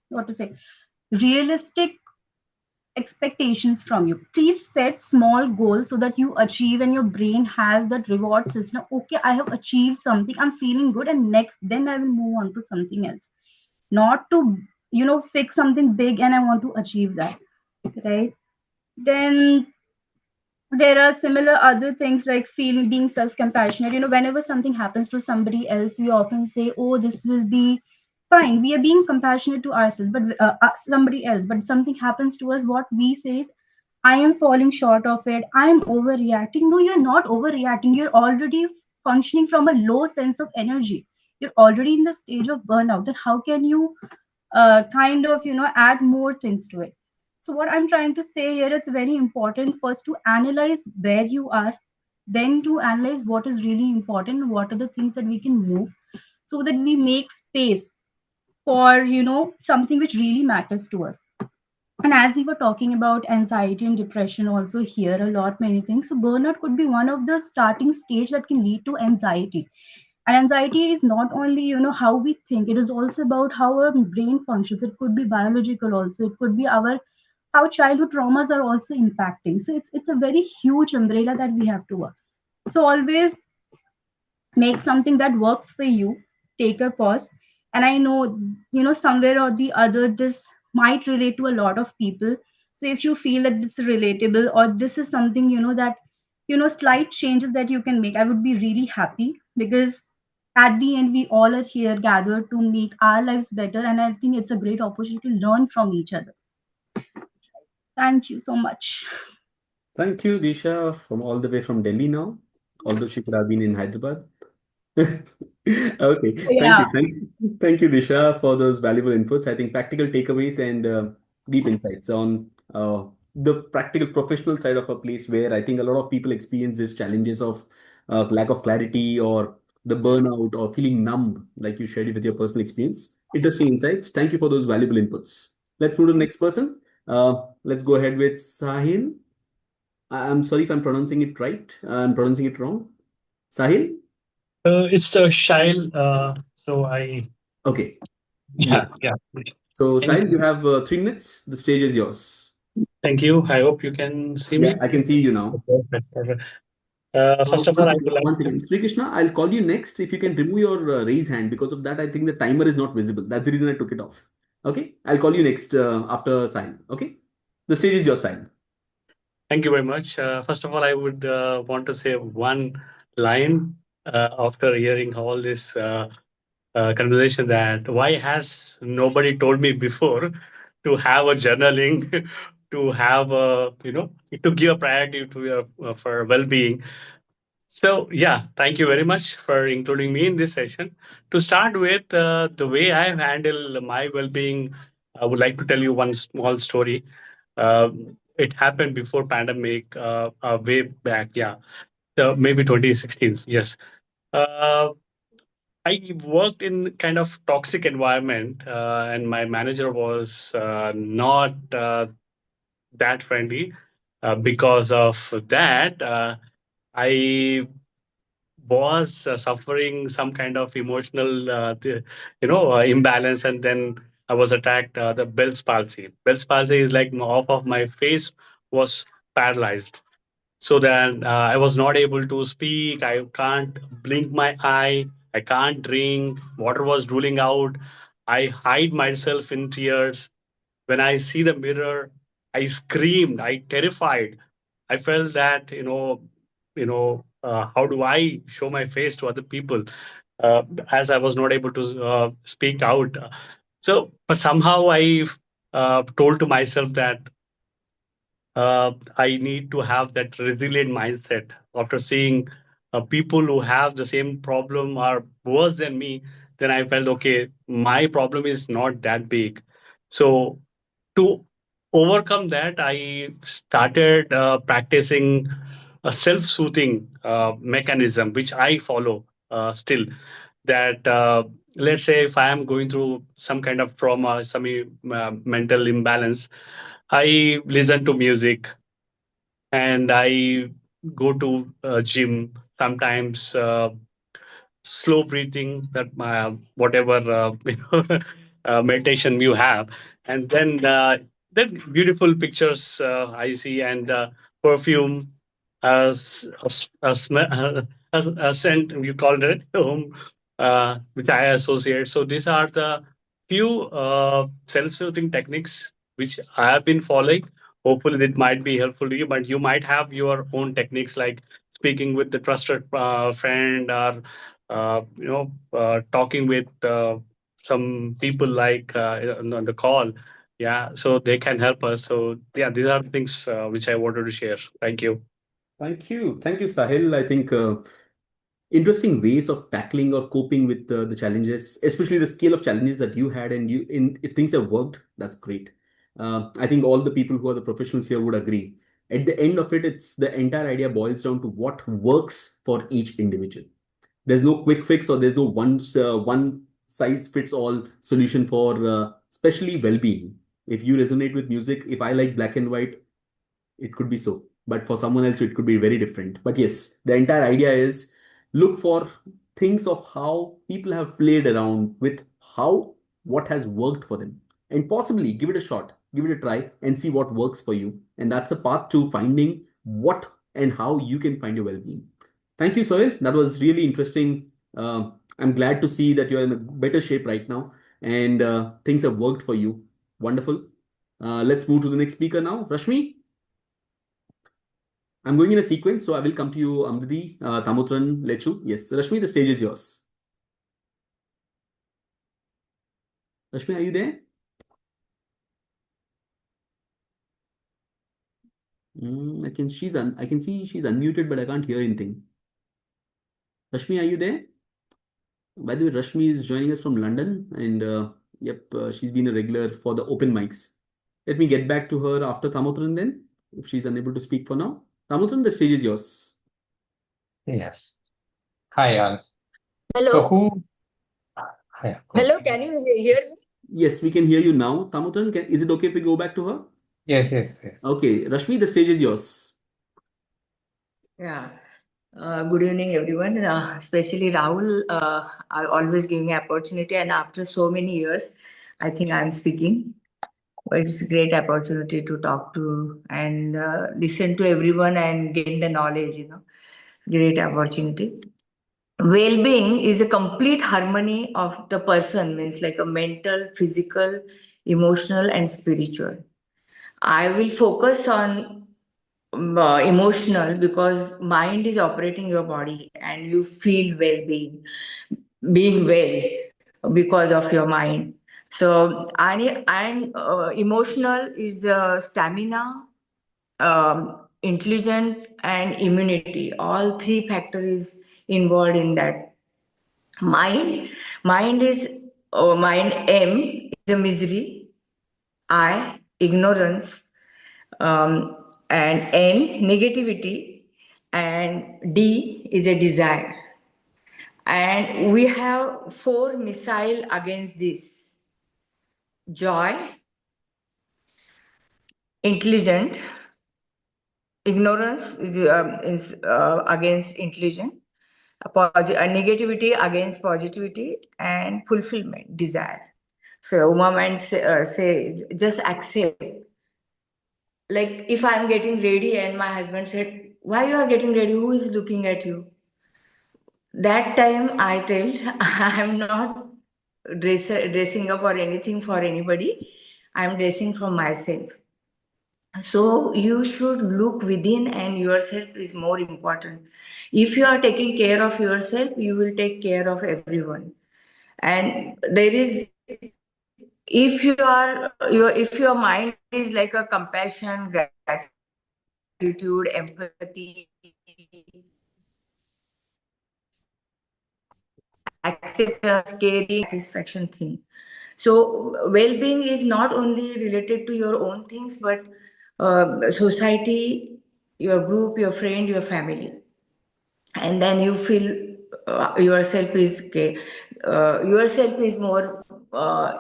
H: what to say, realistic expectations from you. Please set small goals so that you achieve, and your brain has that reward system. Okay, I have achieved something, I'm feeling good, and next then I will move on to something else. Not to, fix something big and I want to achieve that, right? Then there are similar other things like feeling, being self-compassionate. Whenever something happens to somebody else, we often say, oh, this will be fine. We are being compassionate to ourselves, but somebody else, but something happens to us, what we say is, I am falling short of it, I am overreacting. No, you're not overreacting, you're already functioning from a low sense of energy. You're already in the stage of burnout. Then how can you kind of, add more things to it? So what I'm trying to say here, it's very important first to analyze where you are, then to analyze what is really important, what are the things that we can move, so that we make space for, something which really matters to us. And as we were talking about anxiety and depression also here a lot, many things. So burnout could be one of the starting stage that can lead to anxiety. And anxiety is not only, how we think, it is also about how our brain functions. It could be biological also. It could be our how childhood traumas are also impacting. So it's a very huge umbrella that we have to work. So always make something that works for you, take a pause. And I know, somewhere or the other this might relate to a lot of people. So if you feel that it's relatable, or this is something, that, slight changes that you can make, I would be really happy, because at the end we all are here gathered to make our lives better, and I think it's a great opportunity to learn from each other. Thank you so much.
A: Thank you, Disha, from all the way from Delhi now, although she could have been in Hyderabad. Okay,
H: Yeah.
A: thank you, Disha, for those valuable inputs. I think practical takeaways and deep insights on the practical professional side of a place where I think a lot of people experience these challenges of lack of clarity or the burnout or feeling numb, like you shared it with your personal experience. Interesting insights. Thank you for those valuable inputs. Let's move to the next person. Let's go ahead with Sahil. I'm sorry if I'm pronouncing it right. I'm pronouncing it wrong. Sahil?
I: It's a Shail. So I,
A: Okay,
I: yeah,
A: great.
I: yeah.
A: So,
I: Thank
A: Sahil, you
I: you.
A: have 3 minutes. The stage is yours.
I: Thank you. I hope you can see
A: Yeah,
I: me.
A: I can see you now.
I: Perfect, perfect. First of
A: One
I: all, I
A: second,
I: would like
A: one
I: to.
A: second. Sri Krishna, I'll call you next if you can remove your raise hand. Because of that, I think the timer is not visible. That's the reason I took it off. Okay, I'll call you next after Sahil. Okay, the stage is your side.
I: Thank you very much. First of all, I would want to say one line after hearing all this conversation, that why has nobody told me before to have a journaling, to have a, to give a priority to your for well-being. So, yeah, thank you very much for including me in this session. To start with, the way I handle my well-being, I would like to tell you one small story. It happened before pandemic, way back, yeah, maybe 2016. Yes, uh, I I worked in kind of toxic environment, and my manager was not that friendly. Because of that, I was suffering some kind of emotional, imbalance, and then I was attacked the Bell's palsy. Bell's palsy is like half of my face was paralyzed, so that I was not able to speak. I can't blink my eye. I can't drink. Water was drooling out. I hide myself in tears. When I see the mirror, I screamed. I terrified. I felt that how do I show my face to other people, as I was not able to speak out. So, but somehow I told to myself that I need to have that resilient mindset. After seeing people who have the same problem or worse than me, then I felt, okay, my problem is not that big. So to overcome that, I started practicing a self-soothing mechanism, which I follow still. That let's say if I am going through some kind of trauma, some mental imbalance, I listen to music and I go to gym sometimes. Slow breathing, that whatever meditation you have, and then beautiful pictures I see, and perfume, a scent you called it home, which I associate. So these are the few self-soothing techniques which I have been following. Hopefully it might be helpful to you, but you might have your own techniques, like speaking with the trusted friend, or talking with some people like on the call. Yeah, so they can help us. So yeah, these are the things which I wanted to share. Thank you.
A: Thank you, Sahil. I think interesting ways of tackling or coping with the challenges, especially the scale of challenges that you had, and if things have worked, that's great. I think all the people who are the professionals here would agree. At the end of it, it's the entire idea boils down to what works for each individual. There's no quick fix, or there's no one size fits all solution for especially well-being. If you resonate with music, if I like black and white, it could be so, but for someone else it could be very different. But yes, the entire idea is look for things of how people have played around with how what has worked for them, and possibly give it a shot, give it a try, and see what works for you. And that's a path to finding what and how you can find your well-being. Thank you, Soil. That was really interesting. I'm glad to see that you're in a better shape right now, and things have worked for you. Wonderful. Let's move to the next speaker now. Rashmi, I'm going in a sequence, so I will come to you, Amriti, Tamutran, Lechu. Yes, Rashmi, the stage is yours. Rashmi, are you there? I can see she's unmuted, but I can't hear anything. Rashmi, are you there? By the way, Rashmi is joining us from London, and she's been a regular for the open mics. Let me get back to her after Tamutran then, if she's unable to speak for now. Tamutran, the stage is yours.
J: Yes. Hi, all.
B: Hello.
J: So who? Hi.
B: Hello, can you hear me?
A: Yes, we can hear you now. Tamutran, is it okay if we go back to her?
J: Yes.
A: Okay, Rashmi, the stage is yours.
K: Yeah. Good evening, everyone. Especially Rahul, are always giving me opportunity, and after so many years, I think I'm speaking. But it's a great opportunity to talk to and listen to everyone and gain the knowledge. Great opportunity. Well-being is a complete harmony of the person, means like a mental, physical, emotional, and spiritual. I will focus on emotional, because mind is operating your body and you feel being well because of your mind. So and emotional is the stamina, intelligence, and immunity. All three factors involved in that. Mind M is the misery, I ignorance, and N negativity, and D is a desire. And we have 4 missiles against this: joy, intelligent, ignorance is against intelligence, negativity against positivity, and fulfillment, desire. So woman say just accept. Like if I'm getting ready and my husband said, "Why you are getting ready? Who is looking at you?" That time I tell I'm not dressing up or anything for anybody. I'm dressing for myself. So you should look within, and yourself is more important. If you are taking care of yourself, you will take care of everyone. And there is, if your mind is like a compassion, gratitude, empathy, acceptance, caring, satisfaction thing. So well-being is not only related to your own things, but society, your group, your friend, your family. And then you feel yourself is more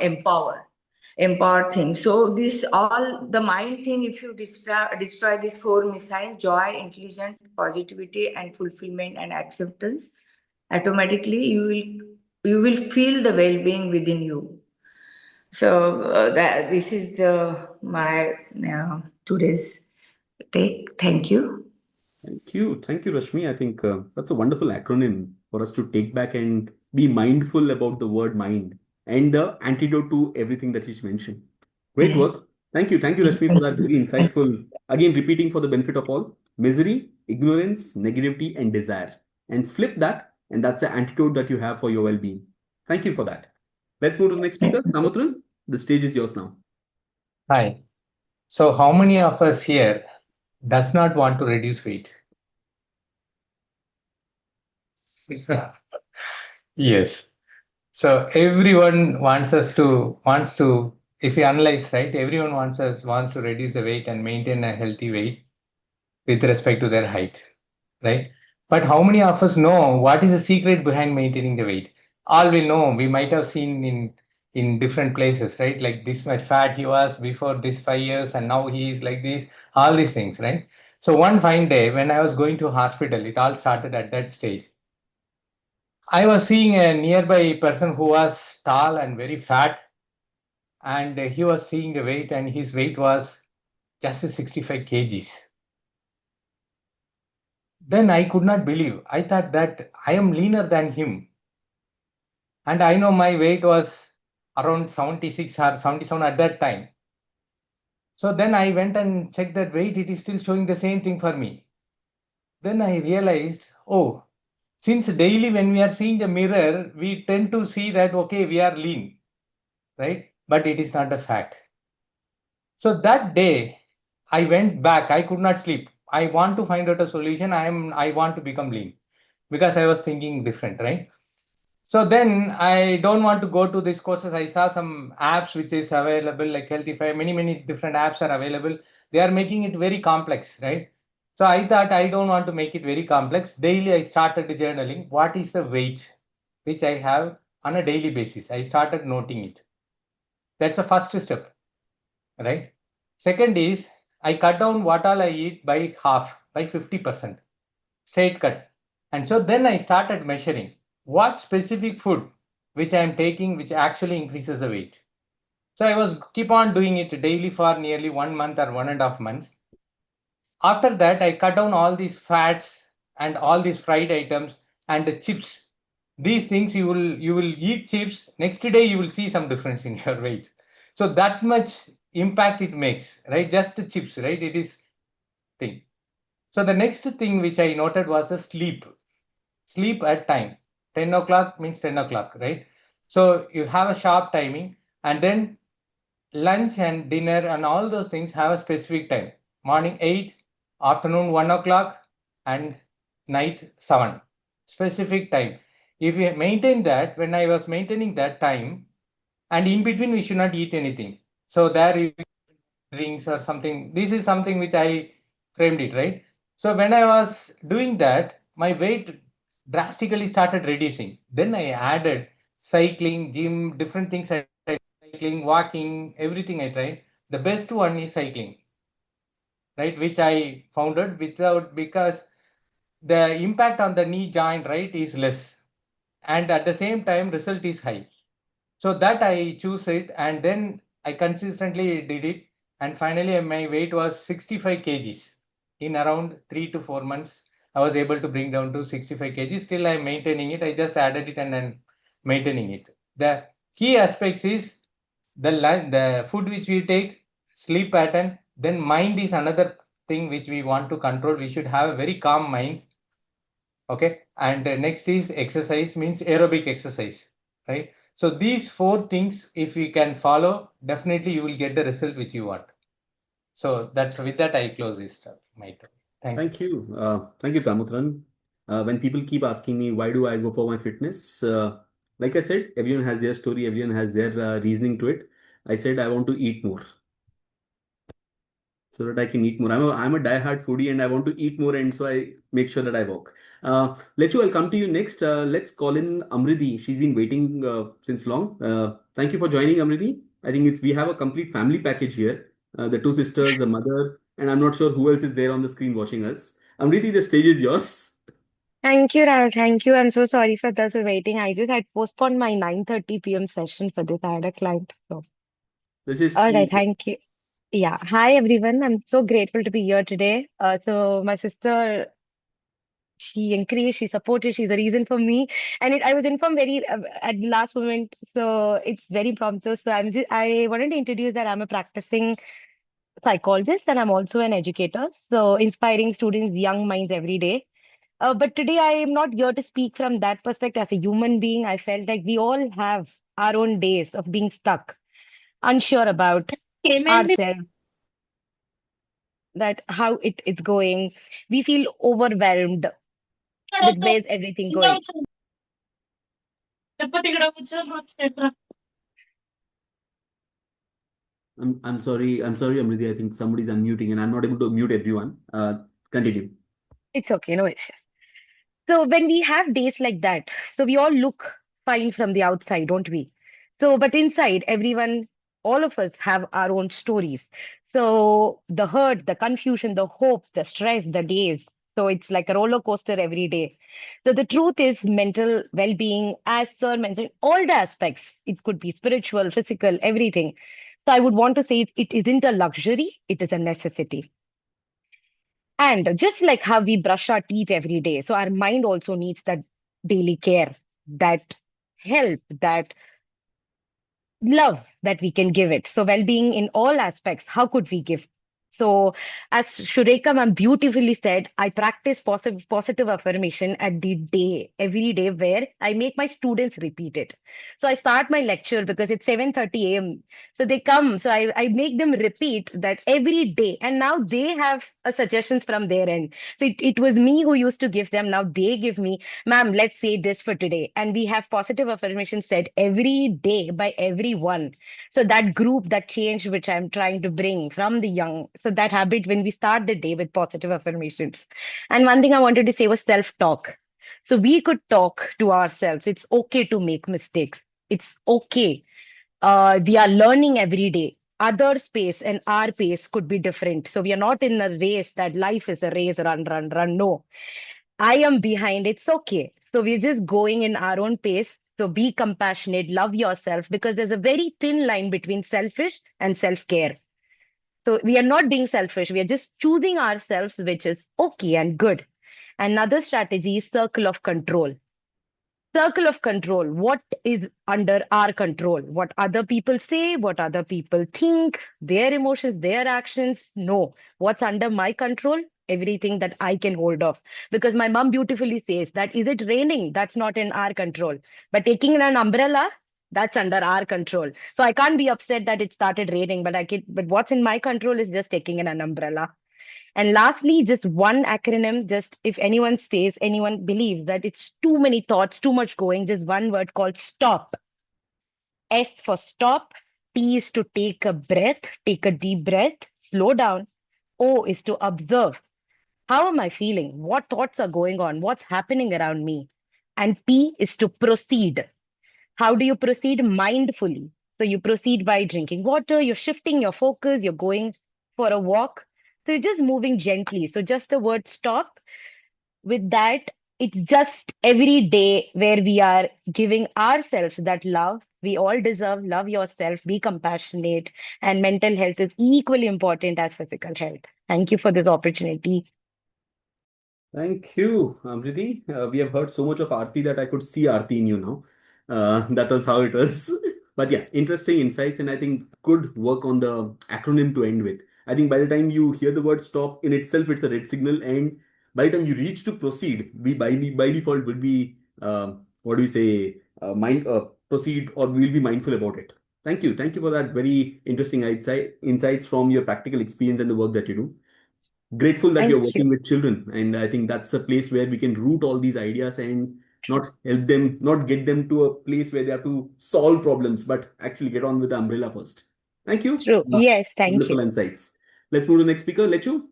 K: empowered thing. So this all the mind thing, if you destroy these 4 missiles: joy, intelligence, positivity, and fulfillment and acceptance, automatically you will feel the well-being within you. So that this is the my today's take. Thank you.
A: Thank you, Rashmi. I think that's a wonderful acronym for us to take back and be mindful about the word mind and the antidote to everything that you mentioned. Great
K: Yes.
A: work. Thank you, Rashmi, for that very insightful. Again, repeating for the benefit of all: misery, ignorance, negativity, and desire. And flip that, and that's the antidote that you have for your well-being. Thank you for that. Let's move to the next speaker, Samutran. The stage is yours now.
J: Hi. So how many of us here does not want to reduce weight? Yes. So everyone wants to, if you analyze, right, everyone wants to reduce the weight and maintain a healthy weight with respect to their height, right? But how many of us know what is the secret behind maintaining the weight? All we know, we might have seen in different places, right? Like this much fat he was before this 5 years, and now he is like this, all these things, right? So one fine day when I was going to hospital, it all started at that stage. I was seeing a nearby person who was tall and very fat, and he was seeing the weight, and his weight was just 65 kgs. Then I could not believe. I thought that I am leaner than him. And I know my weight was around 76 or 77 at that time. So then I went and checked that weight. It is still showing the same thing for me. Then I realized, oh, since daily when we are seeing the mirror, we tend to see that, okay, we are lean, right? But it is not a fact. So that day I went back. I could not sleep. I want to find out a solution. I want to become lean because I was thinking different, right? So then I don't want to go to these courses. I saw some apps which is available like Healthify. Many different apps are available. They are making it very complex, right? So I thought I don't want to make it very complex. Daily I started journaling. What is the weight which I have on a daily basis? I started noting it. That's the first step, right? Second is I cut down what all I eat by half, by 50%, straight cut. And so then I started measuring what specific food which I am taking, which actually increases the weight. So I was keep on doing it daily for nearly 1 month or 1.5 months. After that, I cut down all these fats and all these fried items and the chips. These things you will eat chips. Next day you will see some difference in your weight. So that much impact it makes, right? Just the chips, right? It is thing. So the next thing which I noted was the sleep. Sleep at time. 10 o'clock means 10 o'clock, right? So you have a sharp timing, and then lunch and dinner and all those things have a specific time. Morning 8, afternoon 1 o'clock, and night 7. Specific time. If you maintain that, when I was maintaining that time, and in between we should not eat anything. So there you drinks or something. This is something which I framed it, right? So when I was doing that, my weight drastically started reducing. Then I added cycling, gym, different things. I tried cycling, walking, everything I tried. The best one is cycling, right? Which I founded without because the impact on the knee joint, right, is less, and at the same time result is high. So that I choose it, and then I consistently did it, and finally my weight was 65 kgs. In around 3 to 4 months, I was able to bring down to 65 kgs. Still I'm maintaining it. I just added it and then maintaining it. The key aspects is the food which we take, sleep pattern, then mind is another thing which we want to control. We should have a very calm mind. Okay, and next is exercise, means aerobic exercise, right? So these four things, if you can follow, definitely you will get the result which you want. So that's with that I close this stuff. My turn. Thank you.
A: Thank you. Thank you, Tamutran. When people keep asking me, why do I go for my fitness? Like I said, everyone has their story, everyone has their reasoning to it. I said, I want to eat more so that I can eat more. I'm a diehard foodie and I want to eat more, and so I make sure that I walk. Lechu, I'll come to you next. Let's call in Amriti. She's been waiting since long. Thank you for joining, Amriti. I think we have a complete family package here. The two sisters, the mother, and I'm not sure who else is there on the screen watching us. Amriti, the stage is yours.
L: Thank you, Rahul. Thank you. I'm so sorry for those waiting. I just had postponed my 9:30 p.m. session for this. I had a client. So,
A: This is
L: all right.
A: cool.
L: Thank you. Yeah. Hi, everyone. I'm so grateful to be here today. So my sister, she encouraged, she supported, she's a reason for me. And I was informed very at the last moment. So it's very impromptu. So I wanted to introduce that I'm a practicing psychologist and I'm also an educator. So inspiring students, young minds every day. But today I am not here to speak from that perspective. As a human being, I felt like we all have our own days of being stuck, unsure about ourselves, that how it's going. We feel overwhelmed with where's everything going.
A: I'm sorry. I'm sorry, Amriti. I think somebody's unmuting and I'm not able to mute everyone. Continue.
L: It's okay, no issues. So when we have days like that, so we all look fine from the outside, don't we? So, but inside, everyone, all of us have our own stories. So the hurt, the confusion, the hope, the stress, the days. So it's like a roller coaster every day. So the truth is mental well-being, as Sir mentioned, all the aspects. It could be spiritual, physical, everything. So I would want to say it isn't a luxury, it is a necessity. And just like how we brush our teeth every day, so our mind also needs that daily care, that help, that love that we can give it. So well-being in all aspects, how could we give? So as Shureka ma'am beautifully said, I practice positive affirmation at the day, every day, where I make my students repeat it. So I start my lecture because it's 7:30 a.m. So they come, so I make them repeat that every day. And now they have suggestions from their end. So it was me who used to give them. Now they give me, ma'am, let's say this for today. And we have positive affirmation said every day by everyone. So that group, that change which I'm trying to bring from the young, so that habit when we start the day with positive affirmations. And one thing I wanted to say was self-talk. So we could talk to ourselves. It's okay to make mistakes. It's okay. We are learning every day. Other space and our pace could be different. So we are not in a race that life is a race, run, run, run. No, I am behind. It's okay. So we're just going in our own pace. So be compassionate, love yourself, because there's a very thin line between selfish and self-care. So we are not being selfish. We are just choosing ourselves, which is okay and good. Another strategy is circle of control. Circle of control. What is under our control? What other people say, what other people think, their emotions, their actions. No. What's under my control? Everything that I can hold off. Because my mom beautifully says that is it raining? That's not in our control. But taking an umbrella, that's under our control. So I can't be upset that it started raining, but what's in my control is just taking in an umbrella. And lastly, just one acronym, just if anyone believes that it's too many thoughts, too much going, just one word called stop. S for stop. T is to take a breath, take a deep breath, slow down. O is to observe. How am I feeling? What thoughts are going on? What's happening around me? And P is to proceed. How do you proceed? Mindfully. So you proceed by drinking water, you're shifting your focus, you're going for a walk. So you're just moving gently. So just the word stop. With that, it's just every day where we are giving ourselves that love. We all deserve love yourself, be compassionate, and mental health is equally important as physical health. Thank you for this opportunity.
A: Thank you, Amriti. We have heard so much of Aarti that I could see Aarti in you now. That was how it was. But yeah, interesting insights, and I think good work on the acronym to end with. I think by the time you hear the word stop in itself, it's a red signal, and by the time you reach to proceed, we by default will be what do we say, proceed, or we'll be mindful about it. Thank you for that very interesting insights from your practical experience and the work that you do. Grateful that you're
L: Thank you.
A: working with children, and I think that's a place where we can root all these ideas and not help them, not get them to a place where they have to solve problems, but actually get on with the umbrella first. Thank you.
L: True. Yes, thank you.
A: Wonderful insights. Let's move to the next speaker. Lechu.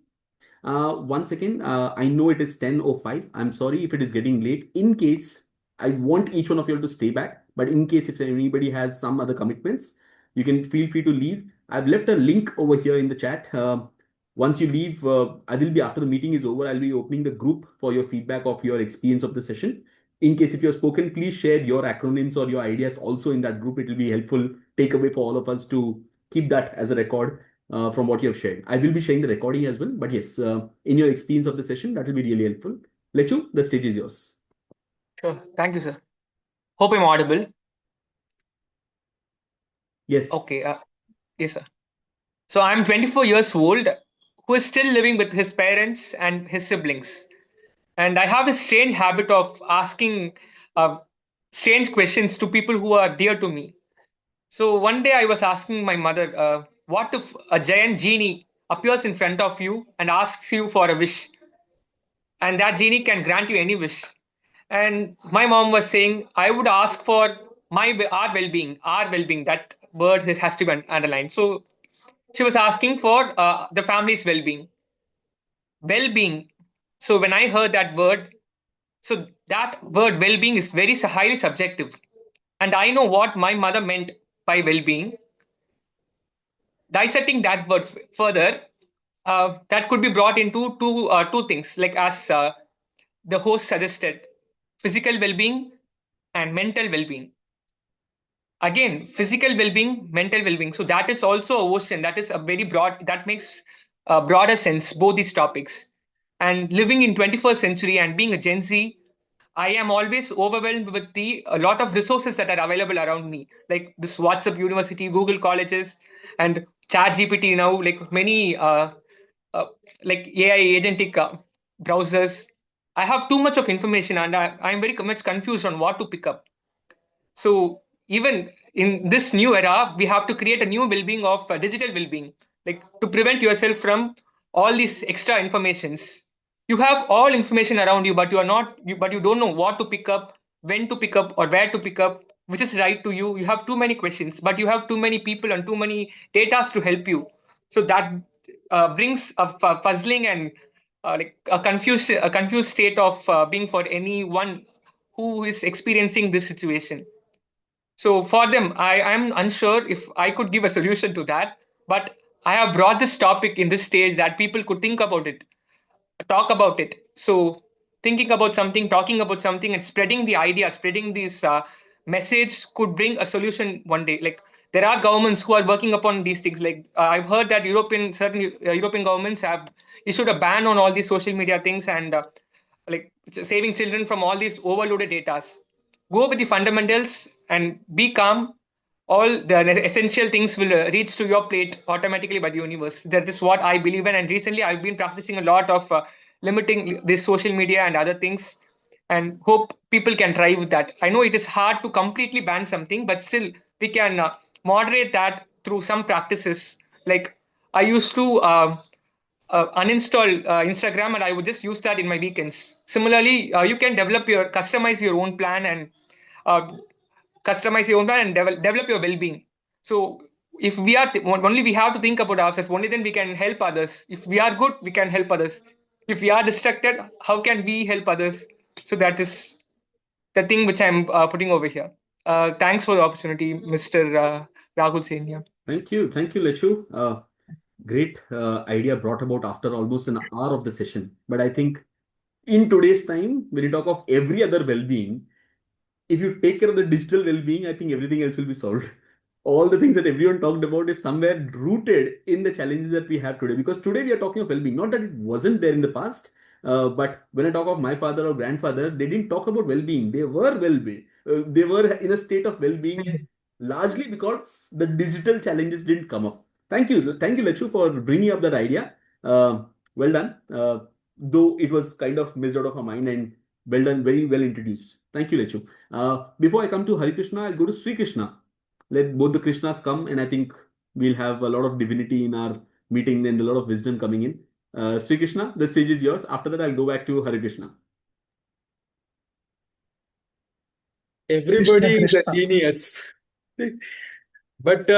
A: Once again, I know it is 10:05. I'm sorry if it is getting late. In case, I want each one of you all to stay back, but in case if anybody has some other commitments, you can feel free to leave. I've left a link over here in the chat. Once you leave, I will be, after the meeting is over, I'll be opening the group for your feedback of your experience of the session. In case if you're spoken, please share your acronyms or your ideas also in that group. It will be helpful takeaway for all of us to keep that as a record from what you have shared. I will be sharing the recording as well, but yes, in your experience of the session, that will be really helpful. Lechu, the stage is yours.
F: Sure. Thank you, sir. Hope I'm audible.
A: Yes.
F: Okay. Yes, sir. So I'm 24 years old, who is still living with his parents and his siblings. And I have a strange habit of asking strange questions to people who are dear to me. So one day I was asking my mother, what if a giant genie appears in front of you and asks you for a wish? And that genie can grant you any wish. And my mom was saying, I would ask for our well-being, our well-being. That word has to be underlined. So she was asking for the family's well-being. Well-being. So when I heard that word, so that word well-being is very highly subjective. And I know what my mother meant by well-being. Dissecting that word further, that could be brought into two things, like as the host suggested, physical well-being and mental well-being. Again, physical well-being, mental well-being. So that is also a ocean. That is a very broad. That makes a broader sense both these topics. And living in 21st century and being a Gen Z, I am always overwhelmed with a lot of resources that are available around me, like this WhatsApp University, Google Colleges, and Chat GPT now, like many uh, like AI agentic browsers. I have too much of information, and I'm very much confused on what to pick up. So even in this new era, we have to create a new well-being of digital well-being, like to prevent yourself from all these extra informations. You have all information around you, but but you don't know what to pick up, when to pick up, or where to pick up, which is right to you. You have too many questions, but you have too many people and too many data to help you. So that brings a puzzling and like a confused state of being for anyone who is experiencing this situation. So for them, I am unsure if I could give a solution to that, but I have brought this topic in this stage that people could think about it, talk about it. So thinking about something, talking about something, and spreading the idea, spreading this message could bring a solution one day. Like there are governments who are working upon these things. Like I've heard that certain European governments have issued a ban on all these social media things and like saving children from all these overloaded datas. Go with the fundamentals and be calm. All the essential things will reach to your plate automatically by the universe. That is what I believe in. And recently, I've been practicing a lot of limiting this social media and other things, and hope people can try with that. I know it is hard to completely ban something, but still we can moderate that through some practices. Like I used to uninstall Instagram, and I would just use that in my weekends. Similarly, you can customize your own plan and uh, customize your own plan and develop your well-being. So if we are only we have to think about ourselves, only then we can help others. If we are good, we can help others. If we are distracted, how can we help others? So that is the thing which I'm putting over here. Thanks for the opportunity, Mr. Rahul Jain here.
A: Thank you, Lechu. Great idea brought about after almost an hour of the session. But I think in today's time, when you talk of every other well-being, if you take care of the digital well-being, I think everything else will be solved. All the things that everyone talked about is somewhere rooted in the challenges that we have today. Because today we are talking of well-being, not that it wasn't there in the past, but when I talk of my father or grandfather, they didn't talk about well-being. They were well-being. They were in a state of well-being, largely because the digital challenges didn't come up. Thank you, Lechu, for bringing up that idea. Well done. Though it was kind of missed out of our mind, and well done, very well introduced. Thank you, Lechu. Before I come to Hari Krishna, I'll go to Sri Krishna. Let both the Krishnas come, and I think we'll have a lot of divinity in our meeting and a lot of wisdom coming in. Sri Krishna, the stage is yours. After that, I'll go back to Hari Krishna.
M: Everybody is a
E: Krishna.
M: genius. But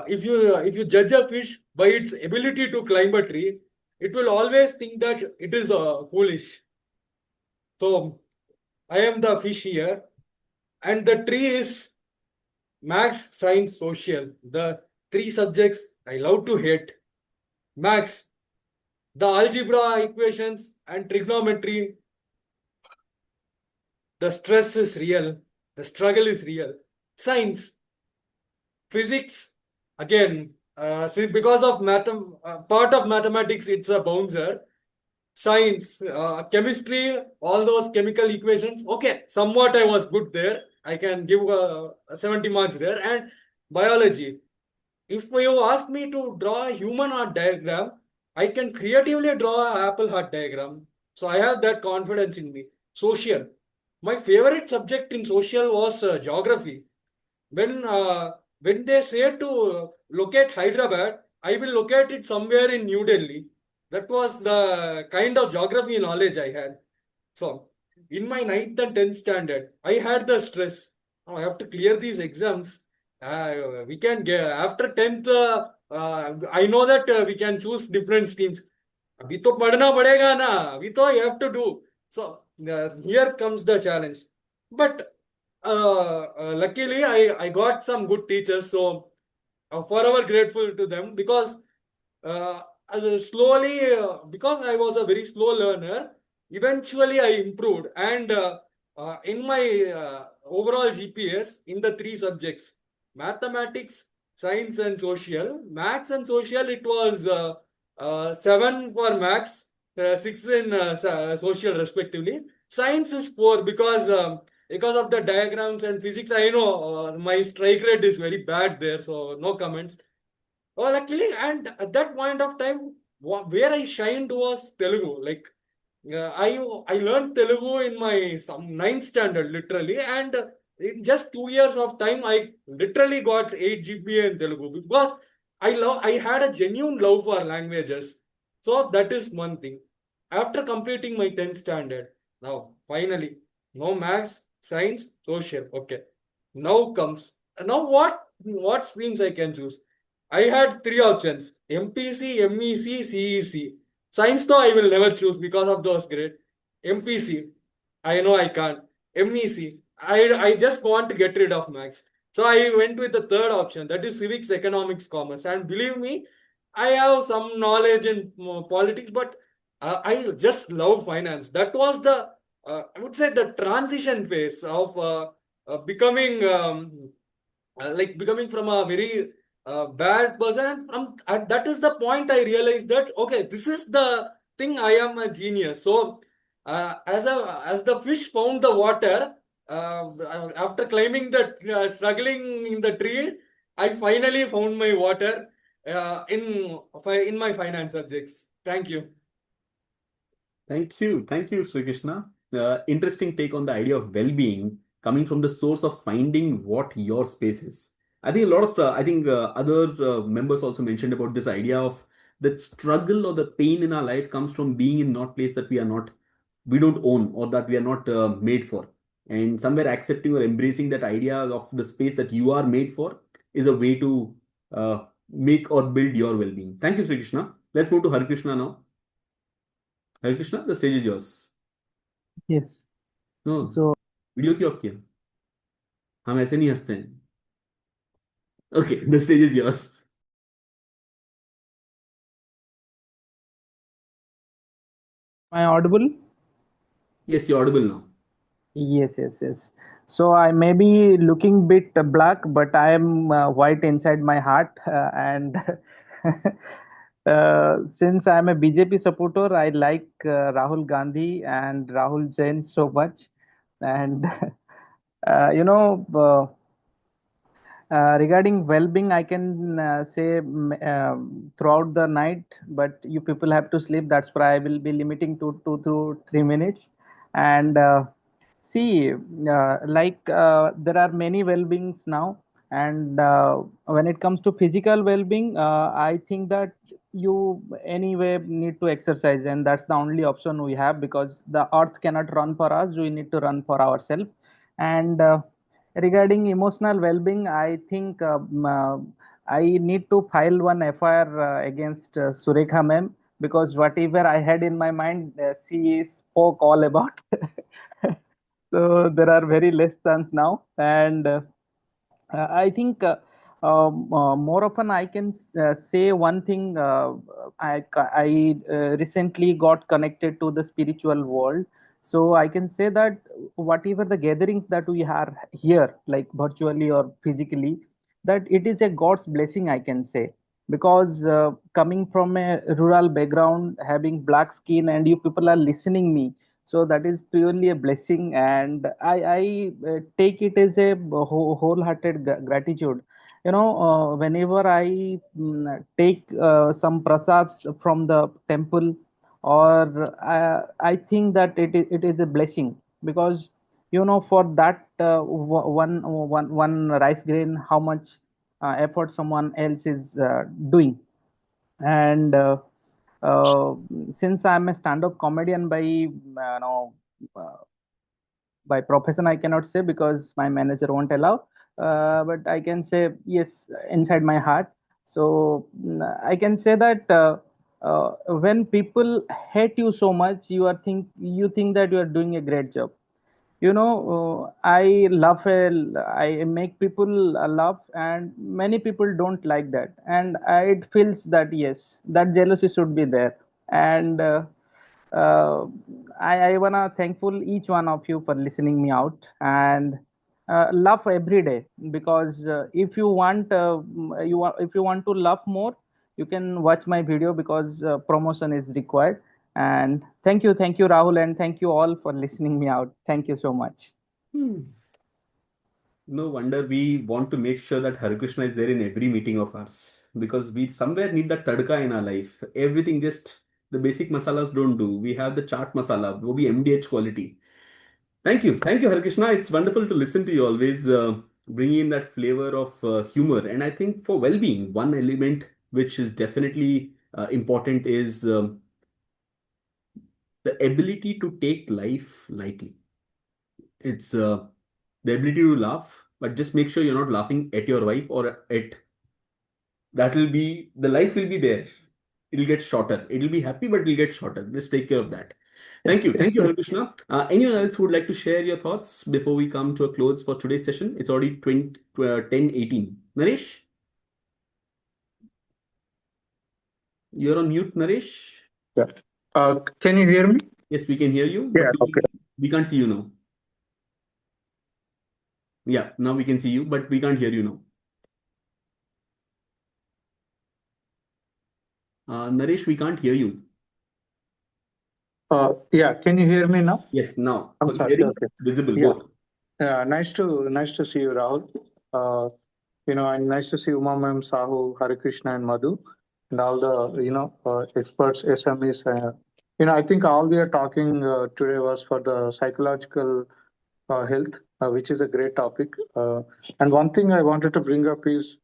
M: if you judge a fish by its ability to climb a tree, it will always think that it is foolish. So I am the fish here, and the tree is maths, science, social. The three subjects I love to hate. Maths, the algebra equations and trigonometry, the stress is real, the struggle is real. Science, physics, again, see, because of part of mathematics, it's a bouncer. Science, chemistry, all those chemical equations. Okay, somewhat I was good there. I can give 70 marks there. And biology, if you ask me to draw a human heart diagram, I can creatively draw an apple heart diagram. So I have that confidence in me. Social, my favorite subject in social was geography. When they say to locate Hyderabad, I will locate it somewhere in New Delhi. That was the kind of geography knowledge I had. So in my 9th and 10th standard, I had the stress. Now I have to clear these exams. We can get after 10th. I know that we can choose different streams. अभी तो पढ़ना पड़ेगा ना, अभी तो you have to do. So here comes the challenge. But luckily I got some good teachers, so forever grateful to them, because slowly, because I was a very slow learner, eventually I improved, and in my overall GPS in the three subjects, mathematics, science and social, maths and social, it was 7 for maths, 6 in social respectively. Science is 4 because of the diagrams and physics. I know my strike rate is very bad there, so no comments. Well, actually, and at that point of time, where I shined was Telugu. Like, I learned Telugu in my some 9th standard, literally, and in just 2 years of time, I literally got 8 GPA in Telugu, because I had a genuine love for languages. So that is one thing. After completing my 10th standard, now finally, no maths, science, social. Okay. Now comes, now what streams I can choose? I had 3 options: MPC, MEC, CEC. Science though I will never choose because of those grades. MPC, I know I can't. MEC, I just want to get rid of maths. So I went with the third option, that is civics, economics, commerce. And believe me, I have some knowledge in politics, but I just love finance. That was the, I would say, the transition phase of becoming becoming from a very bad person. And that is the point I realized that, okay, this is the thing, I am a genius. So as the fish found the water, after climbing the struggling in the tree, I finally found my water in my finance subjects. Thank you.
A: Thank you, Sri Krishna. Interesting take on the idea of well-being coming from the source of finding what your space is. I think a lot of other members also mentioned about this idea of the struggle or the pain in our life comes from being in not place that we don't own, or that we are not made for. And somewhere accepting or embracing that idea of the space that you are made for is a way to make or build your well-being. Thank you, Sri Krishna. Let's move to Hari Krishna now. Hari Krishna, the stage is yours.
E: Yes.
A: No,
N: So
A: video क्यों off किया? हम ऐसे नहीं हंसते हैं. Okay, the stage is yours.
N: am I audible?
A: Yes, you're audible now.
N: Yes. So I may be looking bit black, but I am white inside my heart, and since I'm a BJP supporter, I like Rahul Gandhi and Rahul Jain so much, and you know. Regarding well-being, I can say throughout the night, but you people have to sleep. That's why I will be limiting to 2 to 3 minutes. And see, there are many well-beings now, and when it comes to physical well-being, I think that you anyway need to exercise, and that's the only option we have because the earth cannot run for us. We need to run for ourselves, and regarding emotional well-being, I think I need to file one FIR against Surekha ma'am because whatever I had in my mind, she spoke all about. So there are very less chance now, and I think more often I can say one thing. I recently got connected to the spiritual world, so I can say that whatever the gatherings that we are here, like virtually or physically, that it is a God's blessing. I can say because coming from a rural background, having black skin, and you people are listening me, so that is purely a blessing, and I take it as a wholehearted gratitude. Whenever I take some prasads from the temple, or I think that it is a blessing because for that one rice grain, how much effort someone else is doing. And uh, since I'm a stand-up comedian uh, by profession, I cannot say because my manager won't allow, but I can say yes inside my heart. So I can say that when people hate you so much, you think that you are doing a great job. I laugh, I make people laugh, and many people don't like that, and it feels that yes, that jealousy should be there. And uh, I wanna thankful each one of you for listening me out, and laugh every day because if you want if you want to laugh more, you can watch my video because promotion is required. And thank you, Rahul, and thank you all for listening me out. Thank you so much.
A: No wonder we want to make sure that Hare Krishna is there in every meeting of ours because we somewhere need that tadka in our life. Everything just the basic masalas don't do. We have the chaat masala, wo bhi MDH quality. Thank you, Hare Krishna. It's wonderful to listen to you always bringing in that flavor of humor. And I think for well-being, one element which is definitely important is the ability to take life lightly. It's the ability to laugh, but just make sure you're not laughing at your wife or at that will be the life will be there. It'll get shorter. It'll be happy, but it'll get shorter. Just take care of that. Thank you. Thank you, Hare Krishna. Anyone else who would like to share your thoughts before we come to a close for today's session? It's already 10:18. Naresh, you're on mute, Naresh.
O: Yeah. Can you hear me?
A: Yes, we can hear you,
O: Yeah,
A: but
O: okay.
A: we can't see you now. Yeah, now we can see you, but we can't hear you now. Naresh, we can't hear you.
O: Yeah, can you hear me now?
A: Yes, now.
O: I'm
A: For the
O: sorry.
A: hearing,
O: Okay.
A: visible,
O: Yeah.
A: both.
O: Nice to see you, Rahul. And nice to see Uma Ma'am, Sahu, Hare Krishna, and Madhu, and all the experts, SMEs. I think all we are talking today was for the psychological health, which is a great topic. And one thing I wanted to bring up is,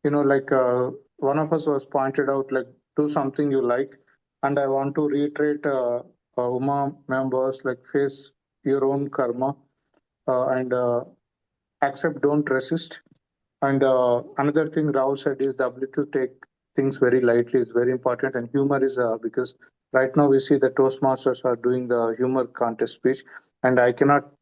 O: one of us was pointed out, like, do something you like, and I want to reiterate Uma members, like, face your own karma, and accept, don't resist. And another thing Rahul said is the ability to take things very lightly is very important. And humor is because right now we see the Toastmasters are doing the humor contest speech, and I cannot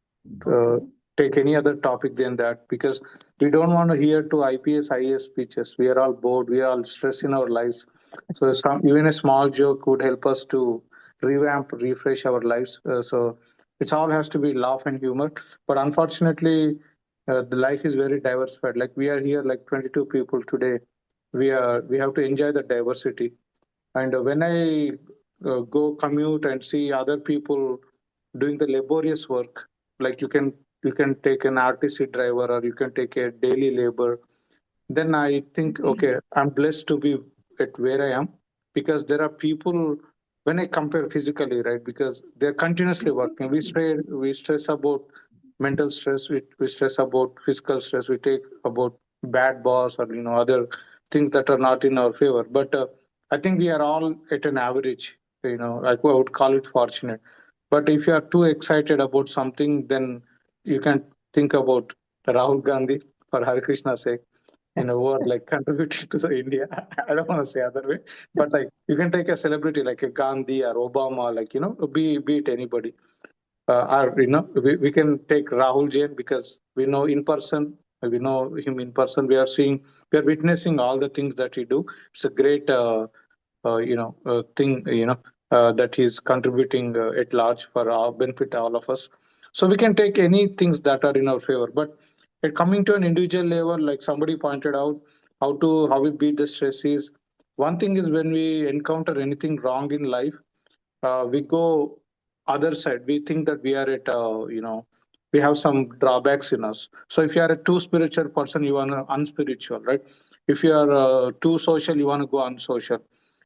O: uh, take any other topic than that, because we don't want to hear to IPS, IAS speeches. We are all bored. We are all stressed in our lives. So even a small joke would help us to revamp, refresh our lives. So it all has to be laugh and humor. But unfortunately, the life is very diversified. Like we are here, like 22 people today. We have to enjoy the diversity. And when I go commute and see other people doing the laborious work, like you can take an RTC driver or you can take a daily labor, then I think, okay, I'm blessed to be at where I am, because there are people when I compare physically, right? Because they're continuously working. We stress about mental stress, we stress about physical stress, we take about bad boss or other things that are not in our favor. But I think we are all at an average, like I would call it fortunate. But if you are too excited about something, then you can think about Rahul Gandhi, for Hare Krishna's sake, who are like contributing to the India. I don't want to say other way, but like you can take a celebrity like a Gandhi or Obama, like be it anybody. Or we can take Rahul Jain, because we know in person, we know him in person. We are witnessing all the things that he do. It's a great thing, that he's contributing at large for our benefit, all of us. So we can take any things that are in our favor. But coming to an individual level, like somebody pointed out, how we beat the stress is, one thing is when we encounter anything wrong in life, we go other side. We think that we are at we have some drawbacks in us. So if you are a too spiritual person, you are unspiritual, right? If you are too social, you want to go unsocial.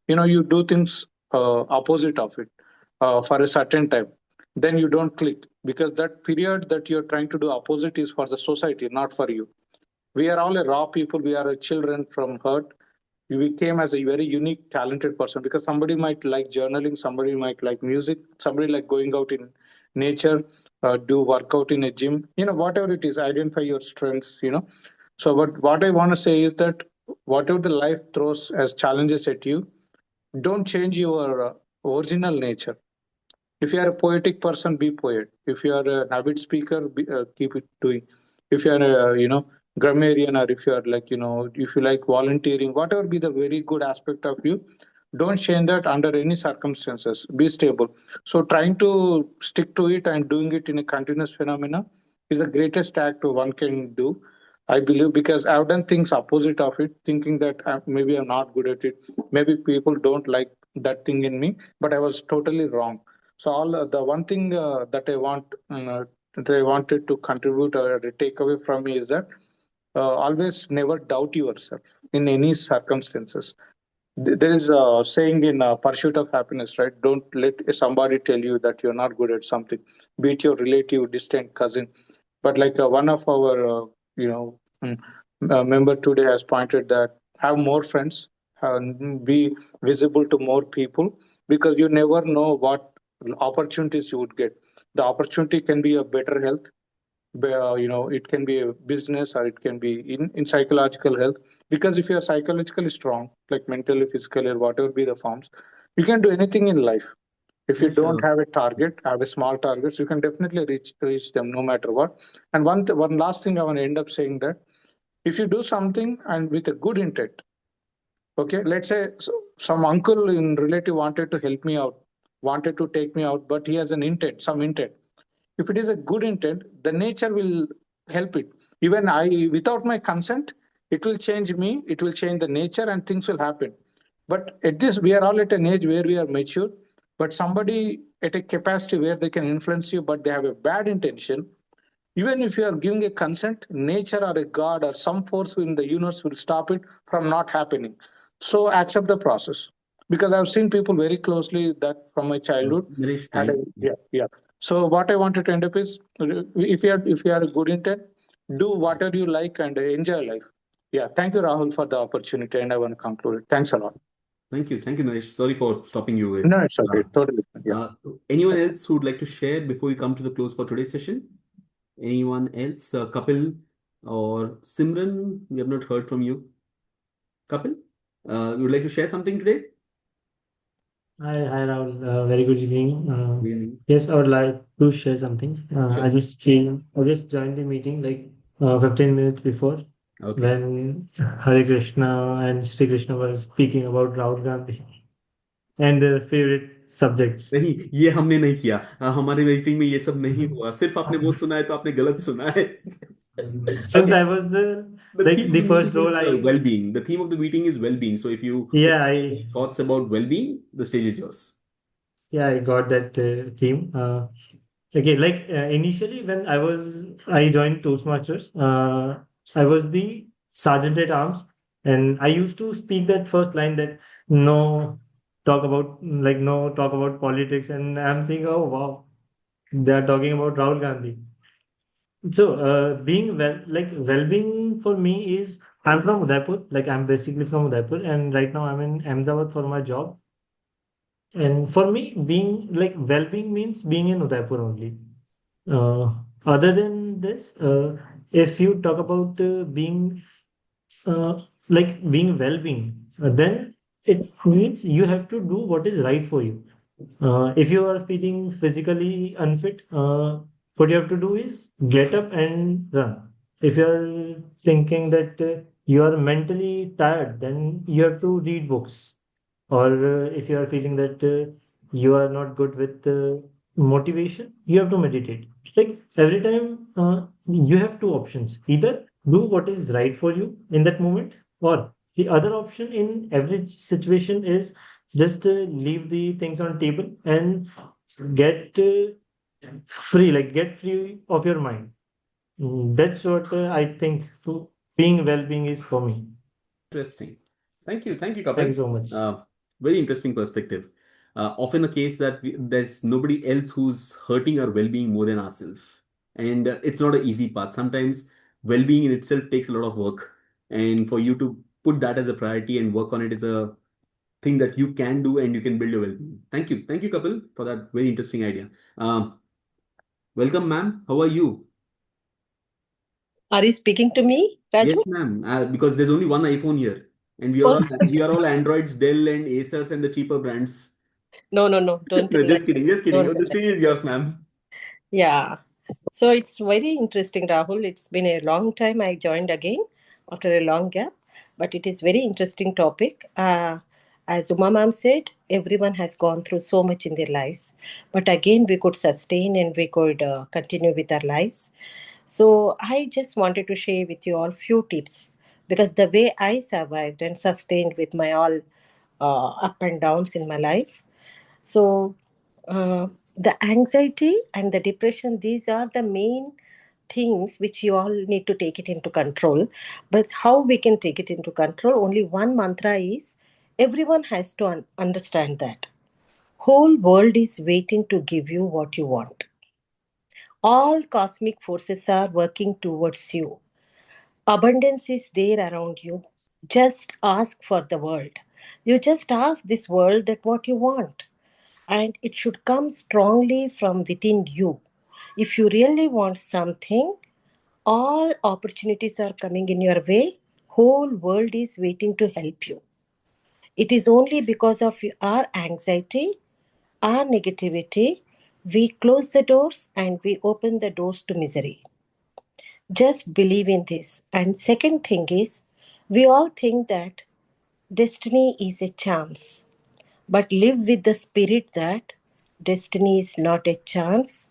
O: You do things opposite of it for a certain time, then you don't click, because that period that you're trying to do opposite is for the society, not for you. We are all a raw people. We are children from hurt. We came as a very unique, talented person, because somebody might like journaling, somebody might like music, somebody like going out in nature, do workout in a gym. Whatever it is, identify your strengths. So, but what I want to say is that whatever the life throws as challenges at you, don't change your original nature. If you are a poetic person, be poet. If you are an avid speaker, keep it doing. If you are a grammarian, or if you are like if you like volunteering, whatever be the very good aspect of you, don't change that under any circumstances. Be stable. So trying to stick to it and doing it in a continuous phenomena is the greatest act one can do, I believe, because I've done things opposite of it, thinking that maybe I'm not good at it. Maybe people don't like that thing in me, but I was totally wrong. So all the one thing that I wanted to contribute or take away from me is that always never doubt yourself in any circumstances. There is a saying in Pursuit of Happiness, right? Don't let somebody tell you that you're not good at something, be it your relative, distant cousin. But like one of our, member today has pointed that have more friends, be visible to more people, because you never know what opportunities you would get. The opportunity can be a better health, it can be a business, or it can be in psychological health. Because if you are psychologically strong, like mentally, physically, or whatever be the forms, you can do anything in life. If you
A: Yeah,
O: don't
A: sure.
O: have a target, have a small targets, you can definitely reach them no matter what. And one last thing I want to end up saying, that if you do something and with a good intent, okay, let's say some uncle in relative wanted to help me out, wanted to take me out, but he has an intent, some intent. If it is a good intent, the nature will help it. Even I, without my consent, it will change me, it will change the nature, and things will happen. But at this, we are all at an age where we are mature. But somebody at a capacity where they can influence you, but they have a bad intention, even if you are giving a consent, nature or a god or some force in the universe will stop it from not happening. So accept the process, because I've seen people very closely that from my childhood
A: Naresh,
O: had a,
A: time. Yeah.
O: yeah. So what I wanted to end up is, if you are a good intent, do whatever you like and enjoy life. Yeah. Thank you, Rahul, for the opportunity, and I want to conclude it. Thanks a lot.
A: Thank you. Thank you, Naresh. Sorry for stopping you with.
O: No, it's okay. Totally fine. Yeah.
A: Uh, Anyone else who would like to share before we come to the close for today's session? Anyone else? Kapil or Simran? We have not heard from you. Kapil, you would like to share something today?
P: Hi, Rahul. Very good evening.
A: Good evening.
P: Yes, I would like to share something.
A: Sure.
P: I just joined the meeting like 15 minutes before
A: Okay.
P: when Hare Krishna and Sri Krishna were speaking about Rahul Gandhi and their favorite subjects.
A: नहीं, ये हमने नहीं किया। हमारे meeting में ये सब नहीं हुआ। सिर्फ आपने वो सुना है तो आपने गलत सुना है।
P: Since
A: Okay.
P: I was
A: The theme of
P: the
A: the
P: first
A: meeting
P: role,
A: is well-being. The theme of the meeting is well-being. So if you
P: yeah,
A: have thoughts about well-being, the stage is yours.
P: I got that theme. Okay, initially when I joined Toastmasters, I was the sergeant at arms, and I used to speak that first line that no no talk about politics, and I'm saying, oh wow, they are talking about Rahul Gandhi. So, well-being for me is I'm from Udaipur, like I'm basically from Udaipur, and right now I'm in Ahmedabad for my job. And for me, being well-being means being in Udaipur only. Uh, Other than this, if you talk about uh, being well-being, then it means you have to do what is right for you. If you are feeling physically unfit, what you have to do is get up and run. If you are thinking that you are mentally tired, then you have to read books. Or if you are feeling that you are not good with motivation, you have to meditate. Like every time, you have two options: either do what is right for you in that moment, or the other option in every situation is just leave the things on table and get get free of your mind. That's what I think being well-being is for me.
A: Interesting. Thank you,
P: Thank you
A: Kapil.
P: so much.
A: Very interesting perspective. Often a case that there's nobody else who's hurting our well-being more than ourselves, and it's not an easy path. Sometimes well-being in itself takes a lot of work, and for you to put that as a priority and work on it is a thing that you can do, and you can build your well-being. Thank you, Kapil, for that very interesting idea. Welcome, ma'am. How are you?
Q: Are you speaking to me,
A: Yes,
Q: Raju?
A: ma'am. Because there's only one iPhone here, and
Q: Oh,
A: we
Q: sorry.
A: are all Androids, Dell, and Acers, and the cheaper brands.
Q: No. Don't
A: No,
Q: tell like
A: just kidding,
Q: that.
A: just kidding.
Q: Don't
A: Oh,
Q: tell
A: the
Q: like
A: stage is yours, ma'am.
Q: Yeah. So it's very interesting, Rahul. It's been a long time I joined again after a long gap, but it is very interesting topic. As Uma ma'am said, everyone has gone through so much in their lives, but again we could sustain and we could continue with our lives. So I just wanted to share with you all few tips because the way I survived and sustained with my all up and downs in my life. So, the anxiety and the depression, these are the main things which you all need to take it into control. But how we can take it into control? Only one mantra is everyone has to understand that whole world is waiting to give you what you want. All cosmic forces are working towards you. Abundance is there around you. Just ask for the world. You just ask this world that what you want, and it should come strongly from within you. If you really want something, all opportunities are coming in your way. Whole world is waiting to help you. It is only because of our anxiety, our negativity, we close the doors and we open the doors to misery. Just believe in this. And second thing is, we all think that destiny is a chance, but live with the spirit that destiny is not a chance,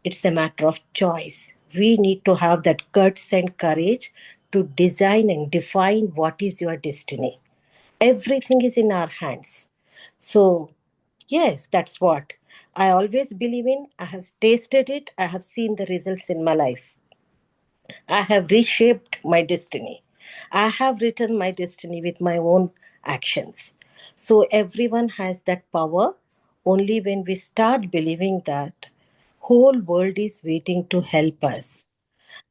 Q: it's a matter of choice. We need to have that guts and courage to design and define what is your destiny. Everything is in our hands. So, yes, that's what I always believe in. I have tasted it, I have seen the results in my life. I have reshaped my destiny. I have written my destiny with my own actions. So everyone has that power only when we start believing that whole world is waiting to help us.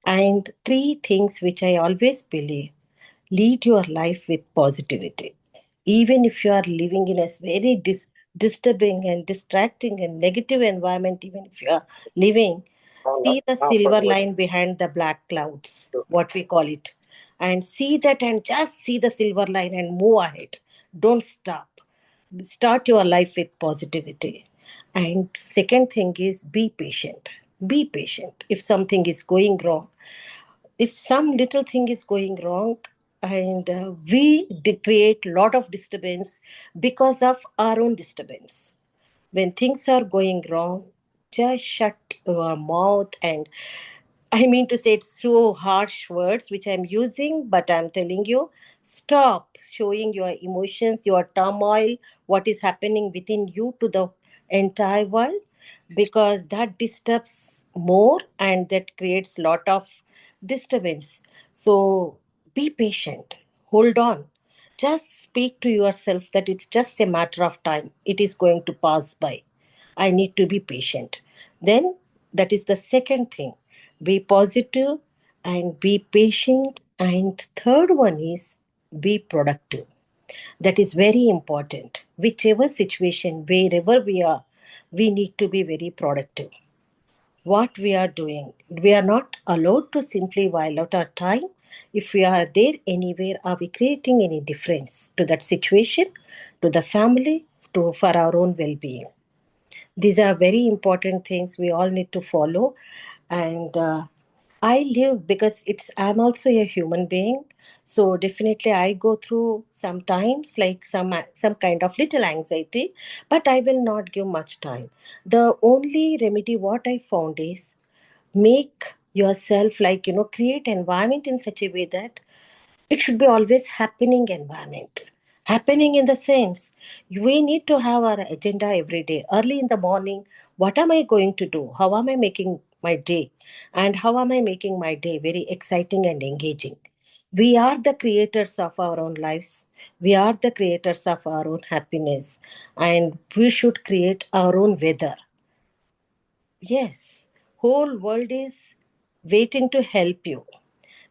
Q: And three things which I always believe: lead your life with positivity. Even if you are living in a very disturbing and distracting and negative environment, even if you are living, see the silver line behind the black clouds, what we call it, and see that and just see the silver line and move ahead. Don't stop. Start your life with positivity. And second thing is be patient. Be patient. If something is going wrong, if some little thing is going wrong, and create lot of disturbance because of our own disturbance. When things are going wrong, just shut your mouth. And I mean to say it's so harsh words which I'm using, but I'm telling you, stop showing your emotions, your turmoil, what is happening within you to the entire world, because that disturbs more and that creates lot of disturbance. So be patient, hold on. Just speak to yourself that it's just a matter of time. It is going to pass by. I need to be patient. Then that is the second thing. Be positive and be patient. And third one is be productive. That is very important. Whichever situation, wherever we are, we need to be very productive. What we are doing, we are not allowed to simply while out our time. If we are there anywhere, are we creating any difference to that situation, to the family, to for our own well-being? These are very important things we all need to follow. And I live because I'm also a human being. So definitely I go through sometimes like some kind of little anxiety, but I will not give much time. The only remedy what I found is make yourself create environment in such a way that it should be always happening environment. Happening in the sense, we need to have our agenda every day early in the morning. What am I going to do? How am I making my day? And how am I making my day very exciting and engaging? We are the creators of our own lives. We are the creators of our own happiness, and we should create our own weather. Yes, whole world is waiting to help you.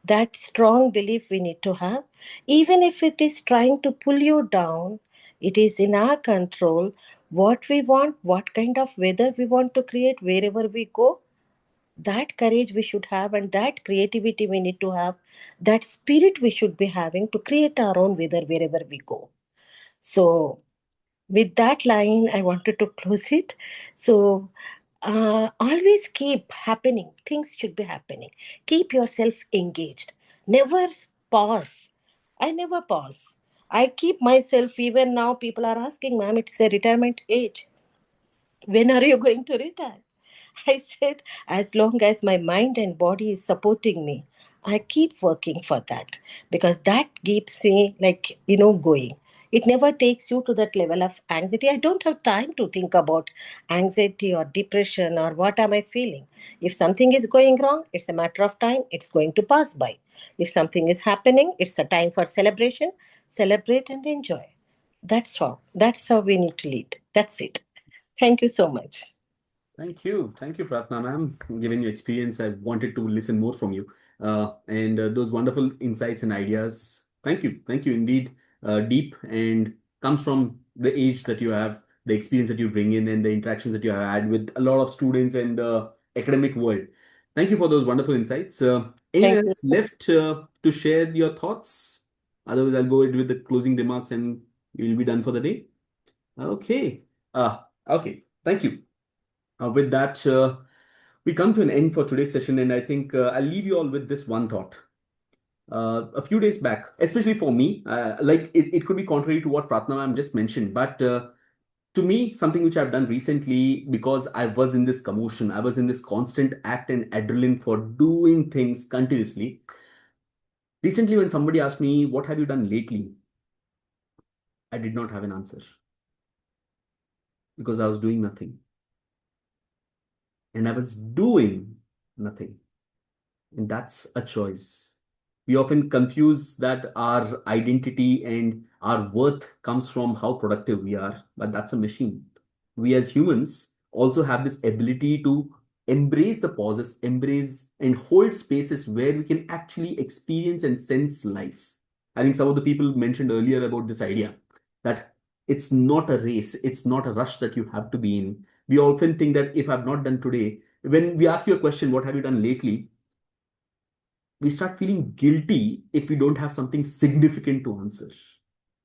Q: That strong belief we need to have. Even if it is trying to pull you down, it is in our control what we want, what kind of weather we want to create wherever we go. That courage we should have, and that creativity we need to have, that spirit we should be having to create our own weather wherever we go. So, with that line, I wanted to close it. So, always keep happening. Things should be happening. Keep yourself engaged. Never pause. I never pause. I keep myself, even now, people are asking, ma'am, it's a retirement age. When are you going to retire? I said, as long as my mind and body is supporting me, I keep working for that, because that keeps me going. It never takes you to that level of anxiety. I don't have time to think about anxiety or depression or what am I feeling. If something is going wrong, it's a matter of time. It's going to pass by. If something is happening, it's a time for celebration. Celebrate and enjoy. That's all. That's how we need to lead. That's it. Thank you so much.
A: Thank you. Thank you, Pratna ma'am. Given your experience, I wanted to listen more from you. And those wonderful insights and ideas. Thank you. Thank you indeed. Deep and comes from the age that you have, the experience that you bring in, and the interactions that you have had with a lot of students and the academic world. Thank you for those wonderful insights. Anyone
Q: Thank you.
A: else left to share your thoughts? Otherwise, I'll go ahead with the closing remarks and you'll be done for the day. Okay. Okay. Thank you. With that, we come to an end for today's session, and I think I'll leave you all with this one thought. A few days back, especially for me, it could be contrary to what Pratna ma'am just mentioned, but to me, something which I've done recently, because I was in this commotion, I was in this constant act and adrenaline for doing things continuously. Recently, when somebody asked me, "What have you done lately?" I did not have an answer because I was doing nothing, and I was doing nothing. And that's a choice. We often confuse that our identity and our worth comes from how productive we are, but that's a machine. We as humans also have this ability to embrace the pauses, embrace and hold spaces where we can actually experience and sense life. I think some of the people mentioned earlier about this idea that it's not a race, it's not a rush that you have to be in. We often think that if I've not done today, when we ask you a question, what have you done lately? We start feeling guilty if we don't have something significant to answer.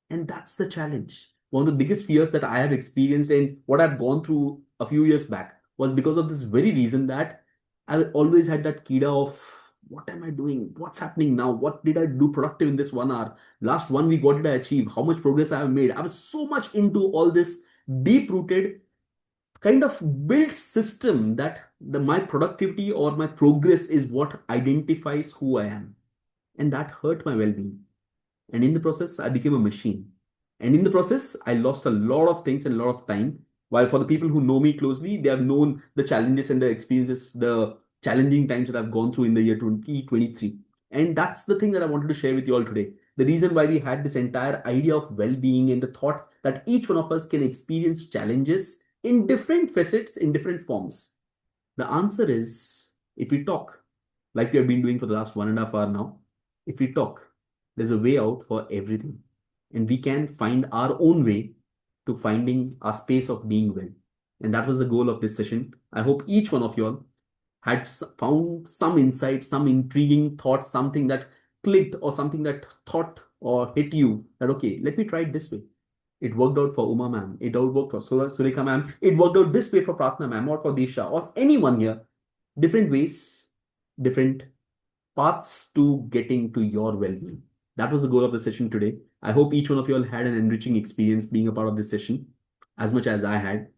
A: And that's the challenge. one of the biggest fears that I have experienced and what I've gone through a few years back was because of this very reason that I always had that kida of what am I doing? What's happening now? What did I do productive in this 1 hour? Last 1 week, what did I achieve? How much progress I have made? I was so much into all this deep rooted kind of built system that my productivity or my progress is what identifies who I am. And that hurt my well being. And in the process, I became a machine. And in the process, I lost a lot of things and a lot of time. While for the people who know me closely, they have known the challenges and the experiences, the challenging times that I've gone through in the year 2023. And that's the thing that I wanted to share with you all today. The reason why we had this entire idea of well being and the thought that each one of us can experience challenges in different facets, in different forms. The answer is if we talk, like we have been doing for the last 1.5 hours now, if we talk, there's a way out for everything. And we can find our own way to finding our space of being well. And that was the goal of this session. I hope each one of you all had found some insight, some intriguing thought, something that clicked or something that thought or hit you that, okay, let me try it this way. It worked out for Uma ma'am. It worked for Sureka ma'am. It worked out this way for Pratna ma'am or for Disha or anyone here. Different ways, different paths to getting to your well-being. That was the goal of the session today. I hope each one of you all had an enriching experience being a part of this session as much as I had.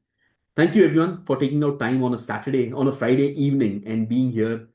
A: Thank you everyone for taking out time on a Saturday, on a Friday evening and being here,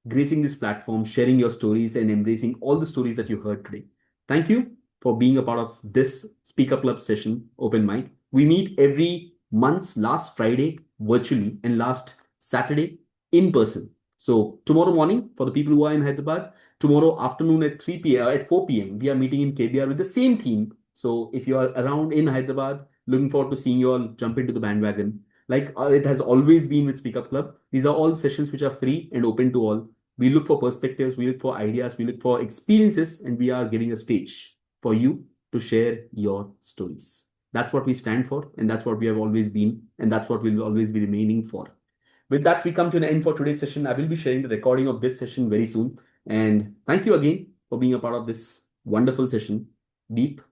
A: gracing this platform, sharing your stories and embracing all the stories that you heard today. Thank you for being a part of this Speak Up Club session, Open Mic. We meet every month's last Friday virtually and last Saturday in person. So tomorrow morning, for the people who are in Hyderabad, tomorrow afternoon at 3 p.m. at 4 p.m. we are meeting in KBR with the same theme. So if you are around in Hyderabad, looking forward to seeing you all jump into the bandwagon. Like it has always been with Speak Up Club. These are all sessions which are free and open to all. We look for perspectives, we look for ideas, we look for experiences, and we are giving a stage for you to share your stories. That's what we stand for, and that's what we have always been, and that's what we'll always be remaining for. With that, we come to an end for today's session. I will be sharing the recording of this session very soon. And thank you again for being a part of this wonderful session. Deep,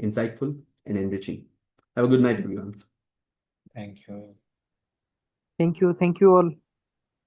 A: insightful, and enriching. Have a good night, everyone.
J: Thank you.
N: Thank you all.